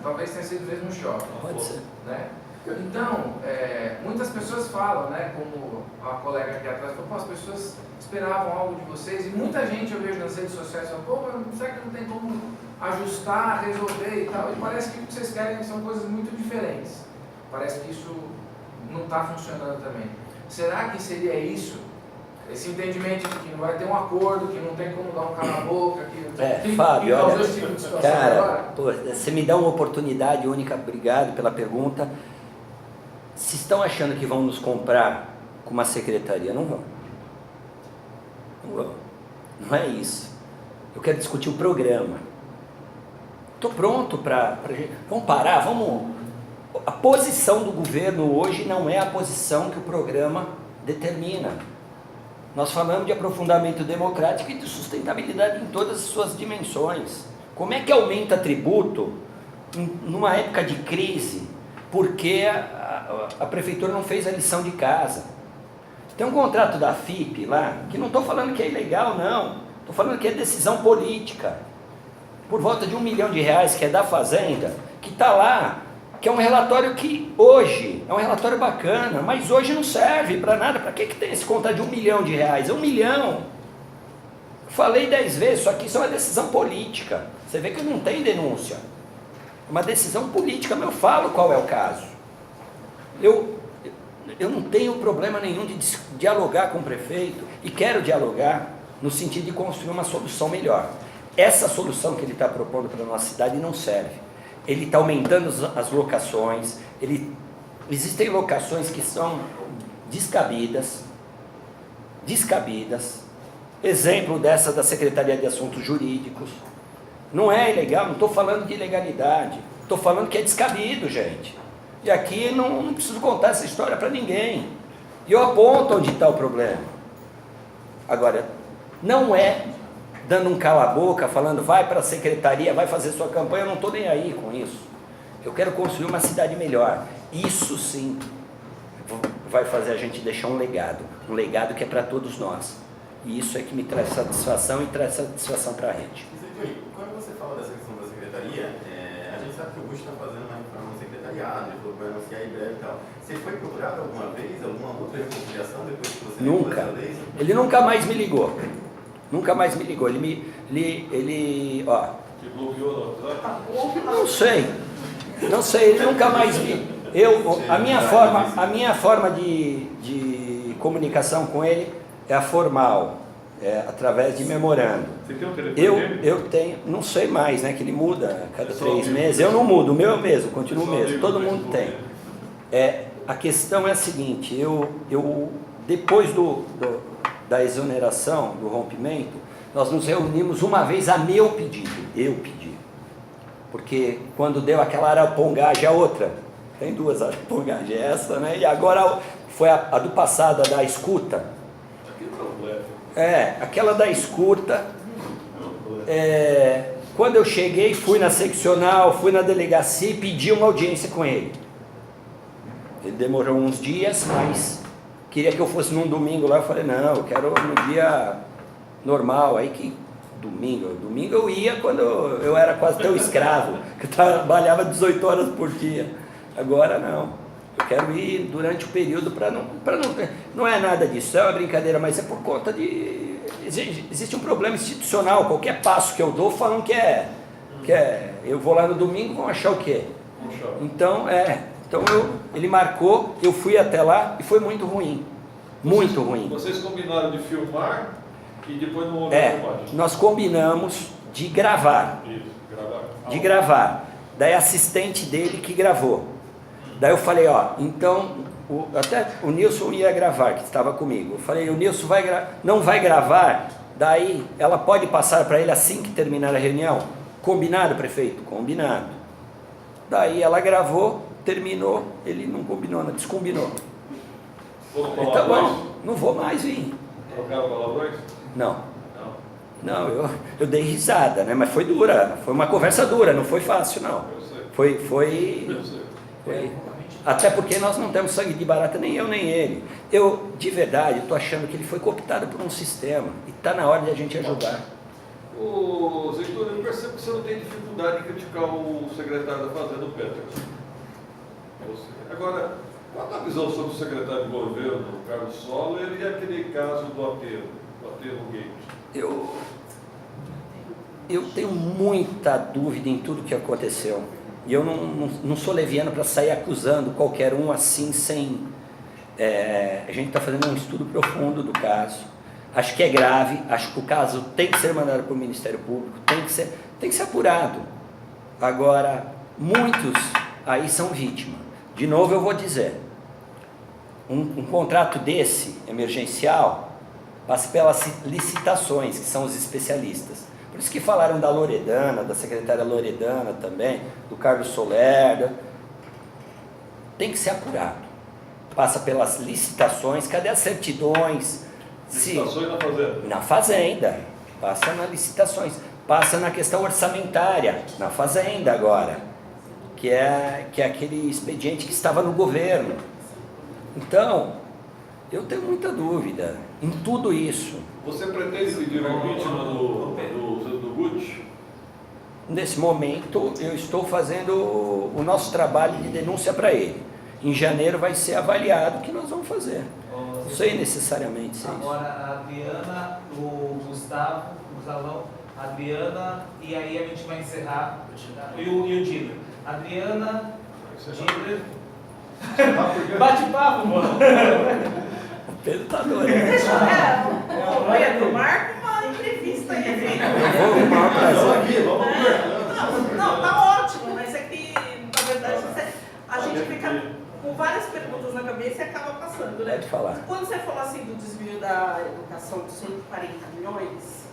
Talvez tenha sido mesmo um choque. Pode ser. Né? Então, muitas pessoas falam, né, como a colega aqui atrás falou, as pessoas esperavam algo de vocês, e muita gente eu vejo nas redes sociais falando, pô, mas será que não tem como ajustar, resolver e tal? E parece que o que vocês querem são coisas muito diferentes. Parece que isso não está funcionando também. Será que seria isso? Esse entendimento de que não vai ter um acordo, que não tem como dar um cala-boca, Fábio, olha, dois tipos de situação cara, agora? pô, você me dá uma oportunidade única, obrigado pela pergunta. Se estão achando que vão nos comprar com uma secretaria, não vão. Não é isso. Eu quero discutir o programa. Estou pronto para... Vamos parar, vamos... A posição do governo hoje não é a posição que o programa determina. Nós falamos de aprofundamento democrático e de sustentabilidade em todas as suas dimensões. Como é que aumenta tributo numa época de crise, porque a prefeitura não fez a lição de casa. Tem um contrato da FIP lá, que não estou falando que é ilegal, não. Estou falando que é decisão política. Por volta de R$1 milhão, que é da Fazenda, que está lá, que é um relatório que hoje, é um relatório bacana, mas hoje não serve para nada. Para que tem esse contrato de R$1 milhão? É R$1 milhão. Falei 10 vezes, isso aqui é uma decisão política. Você vê que não tem denúncia. É uma decisão política, mas eu falo qual é o caso. Eu não tenho problema nenhum de dialogar com o prefeito, e quero dialogar no sentido de construir uma solução melhor. Essa solução que ele está propondo para a nossa cidade não serve. Ele está aumentando as locações, existem locações que são descabidas. Exemplo dessa da Secretaria de Assuntos Jurídicos. Não é ilegal, não estou falando de ilegalidade, estou falando que é descabido, gente. E aqui não preciso contar essa história para ninguém. E eu aponto onde está o problema. Agora, não é dando um cala-boca, falando vai para a secretaria, vai fazer sua campanha, eu não estou nem aí com isso. Eu quero construir uma cidade melhor. Isso sim vai fazer a gente deixar um legado que é para todos nós. E isso é que me traz satisfação e traz satisfação para a gente. Quando você fala dessa questão da secretaria, a gente sabe que o Bush está fazendo uma reforma no secretariado, ele falou que vai anunciar em breve e tal. Você foi procurado alguma vez, alguma outra reconciliação depois que você nunca. Essa lei? Ele nunca mais me ligou. Nunca mais me ligou. Ele Te bloqueou no WhatsApp? Não sei, ele nunca mais me... A minha forma de comunicação com ele é a formal, através de memorando. Você tem um telefone Eu tenho, não sei mais, né, que ele muda a cada 3 meses. Eu não mudo, o meu é o mesmo, continua o mesmo, todo mundo tem. A questão é a seguinte, depois da exoneração, do rompimento, nós nos reunimos uma vez a meu pedido, eu pedi. Porque quando deu aquela arapongagem, a outra, tem 2 arapongagens, essa, né, e agora foi a do passado, a da escuta. Aquela da escuta, quando eu cheguei, fui na seccional, fui na delegacia e pedi uma audiência com ele. Ele demorou uns dias, mas queria que eu fosse num domingo lá, eu falei, não, eu quero no dia normal, aí que domingo eu ia quando eu era quase tão escravo, que eu trabalhava 18 horas por dia, agora não. Eu quero ir durante o período não é nada disso, é uma brincadeira, mas é por conta de... Existe um problema institucional, qualquer passo que eu dou falam que eu vou lá no domingo, vão achar o quê? Então, ele marcou, eu fui até lá e foi muito ruim, muito ruim. Vocês combinaram de filmar e depois não houve filmagem? Nós combinamos de gravar. Isso, gravar. De gravar. Daí a assistente dele que gravou. Daí eu falei, então, até o Nilson ia gravar, que estava comigo. Eu falei, o Nilson não vai gravar, daí ela pode passar para ele assim que terminar a reunião? Combinado, prefeito? Combinado. Daí ela gravou, terminou, ele não combinou, não descombinou. Tá bom, não vou mais vir. Trocaram palavrões? Não, eu dei risada, né? Mas foi dura, foi uma conversa dura, não foi fácil, não. Eu sei. Até porque nós não temos sangue de barata, nem eu nem ele. De verdade, estou achando que ele foi cooptado por um sistema e está na hora de a gente ajudar. Ô, Zeitor, eu percebo que você não tem dificuldade em criticar o secretário da Fazenda, o Peterson. Agora, qual a visão sobre o secretário de governo, Carlos Soller, e aquele caso do aterro Gate? Eu tenho muita dúvida em tudo que aconteceu. E eu não sou leviano para sair acusando qualquer um assim, sem... a gente está fazendo um estudo profundo do caso. Acho que é grave, acho que o caso tem que ser mandado para o Ministério Público, tem que ser apurado. Agora, muitos aí são vítimas. De novo eu vou dizer, um contrato desse, emergencial, passa pelas licitações, que são os especialistas. Por isso que falaram da Loredana, da secretária Loredana também, do Carlos Soler. Tem que ser apurado. Passa pelas licitações, cadê as certidões? Licitações na Fazenda? Na Fazenda. Passa nas licitações. Passa na questão orçamentária, na Fazenda agora. que é aquele expediente que estava no governo. Então, eu tenho muita dúvida em tudo isso. Você pretende pedir o impeachment do Gucci? Nesse momento, eu estou fazendo o nosso trabalho de denúncia para ele. Em janeiro vai ser avaliado o que nós vamos fazer. Não sei necessariamente se é isso. Agora, a Adriana, o Gustavão, a Adriana, e aí a gente vai encerrar. E o Diller. Adriana, Diller. Bate-papo, mano. O Pedro tá doido. Deixa o Pedro, marca uma entrevista aí, filho. Eu vou arrumar pra fazer. Não, tá ótimo, mas é que, na verdade, a gente fica com várias perguntas na cabeça e acaba passando, né? Pode falar. Quando você falou assim do desvio da educação de 140 milhões,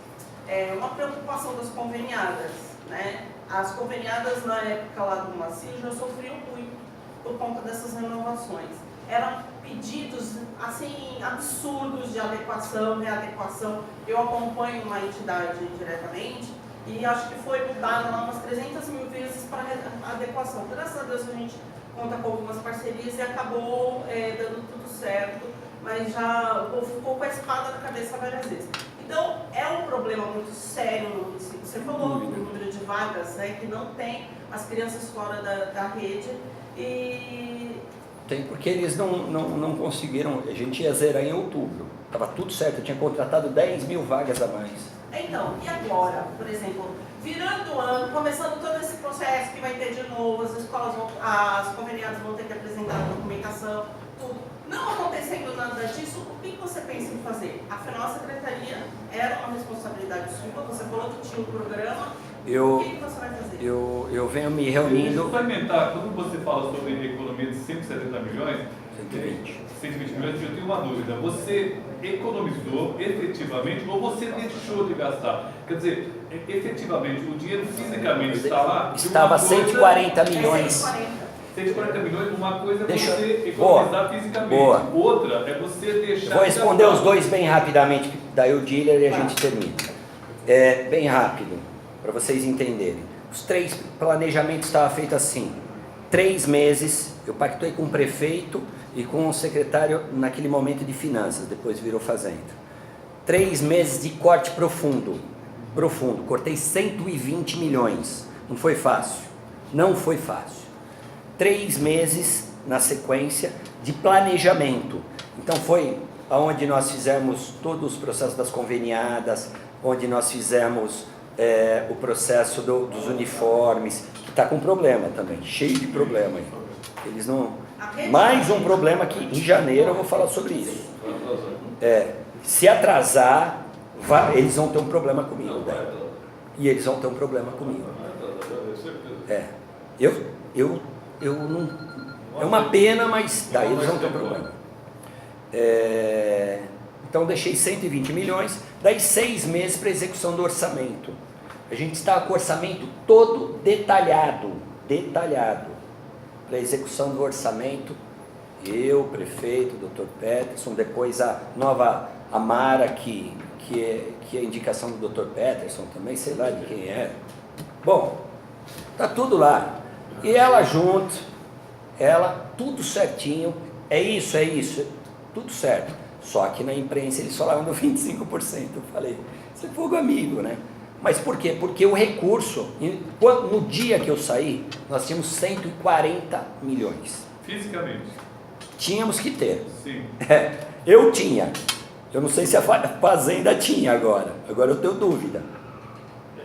é uma preocupação das conveniadas, né? As conveniadas na época lá do Macio já sofriam muito por conta dessas renovações. Eram pedidos, assim, absurdos de adequação, readequação. Eu acompanho uma entidade diretamente e acho que foi mudada lá umas 300 mil vezes para adequação. Graças a Deus a gente conta com algumas parcerias e acabou dando tudo certo, mas já o povo ficou com a espada na cabeça várias vezes. Então, é um problema muito sério no município. Você falou do número de vagas, né, que não tem as crianças fora da rede e... Tem porque eles não conseguiram, a gente ia zerar em outubro, estava tudo certo, eu tinha contratado 10 mil vagas a mais. Então, e agora, por exemplo, virando o ano, começando todo esse processo que vai ter de novo, as escolas as conveniadas vão ter que apresentar a documentação, tudo. Não acontecendo nada disso, o que você pensa em fazer? Afinal, a secretaria era uma responsabilidade sua, você falou que tinha um programa, o que você vai fazer? Eu venho me reunindo... Suplementar, quando você fala sobre economia de 170 milhões, 120 milhões, eu tenho uma dúvida. Você economizou efetivamente ou você deixou de gastar? Quer dizer, efetivamente, o dinheiro fisicamente está lá? Estava 140 milhões. 140 milhões, uma coisa é Deixa... você economizar fisicamente. Outra é você deixar... Vou responder os dois bem rapidamente, daí o Diller e a gente termina. Bem rápido, para vocês entenderem. Os 3 planejamentos estavam feitos assim. 3 meses, eu pactuei com o prefeito e com o secretário naquele momento de finanças, depois virou fazenda. 3 meses de corte profundo, cortei 120 milhões, não foi fácil, 3 meses na sequência de planejamento, então foi onde nós fizemos todos os processos das conveniadas, onde nós fizemos o processo dos uniformes, que está com problema também, cheio de problema aí. Eles não... Mais um problema que em janeiro eu vou falar sobre isso. Se atrasar, eles vão ter um problema comigo. E eles vão ter um problema comigo. Eu não... É uma pena, mas daí eles vão ter um problema. Então deixei 120 milhões, daí 6 meses para execução do orçamento. A gente estava com o orçamento todo detalhado para execução do orçamento. Eu, prefeito, Dr. Peterson, depois a Mara, que é indicação do Dr. Peterson também, sei lá de quem é. Bom, tá tudo lá. E ela junto, tudo certinho, é isso, tudo certo. Só que na imprensa eles falavam do 25%. Eu falei, você é fogo amigo, né? Mas por quê? Porque o recurso, no dia que eu saí, nós tínhamos 140 milhões. Fisicamente? Tínhamos que ter. Sim. Eu tinha. Eu não sei se a Fazenda tinha agora. Agora eu tenho dúvida.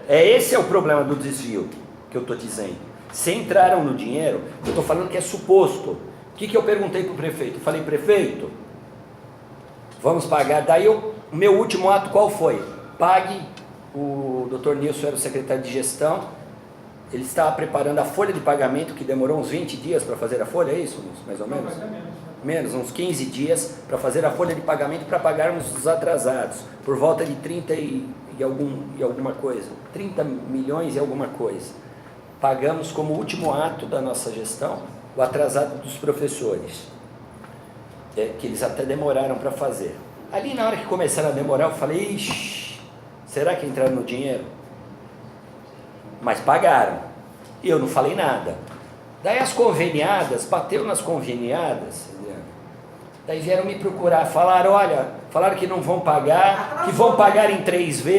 Esse é o problema do desvio que eu estou dizendo. Se entraram no dinheiro, eu estou falando que é suposto. O que eu perguntei para o prefeito? Eu falei, prefeito, vamos pagar. Daí o meu último ato qual foi? Pague. O Dr. Nilson era o secretário de gestão, ele estava preparando a folha de pagamento, que demorou uns 20 dias para fazer a folha, é isso, mais ou menos? Menos, uns 15 dias para fazer a folha de pagamento para pagarmos os atrasados, por volta de 30 e alguma coisa, 30 milhões e alguma coisa. Pagamos como último ato da nossa gestão o atrasado dos professores, que eles até demoraram para fazer. Ali na hora que começaram a demorar, eu falei, ixi, será que entraram no dinheiro? Mas pagaram. E eu não falei nada. Daí as conveniadas, bateu nas conveniadas, Adriana. Daí vieram me procurar, falaram que não vão pagar, que vão pagar em 3 vezes.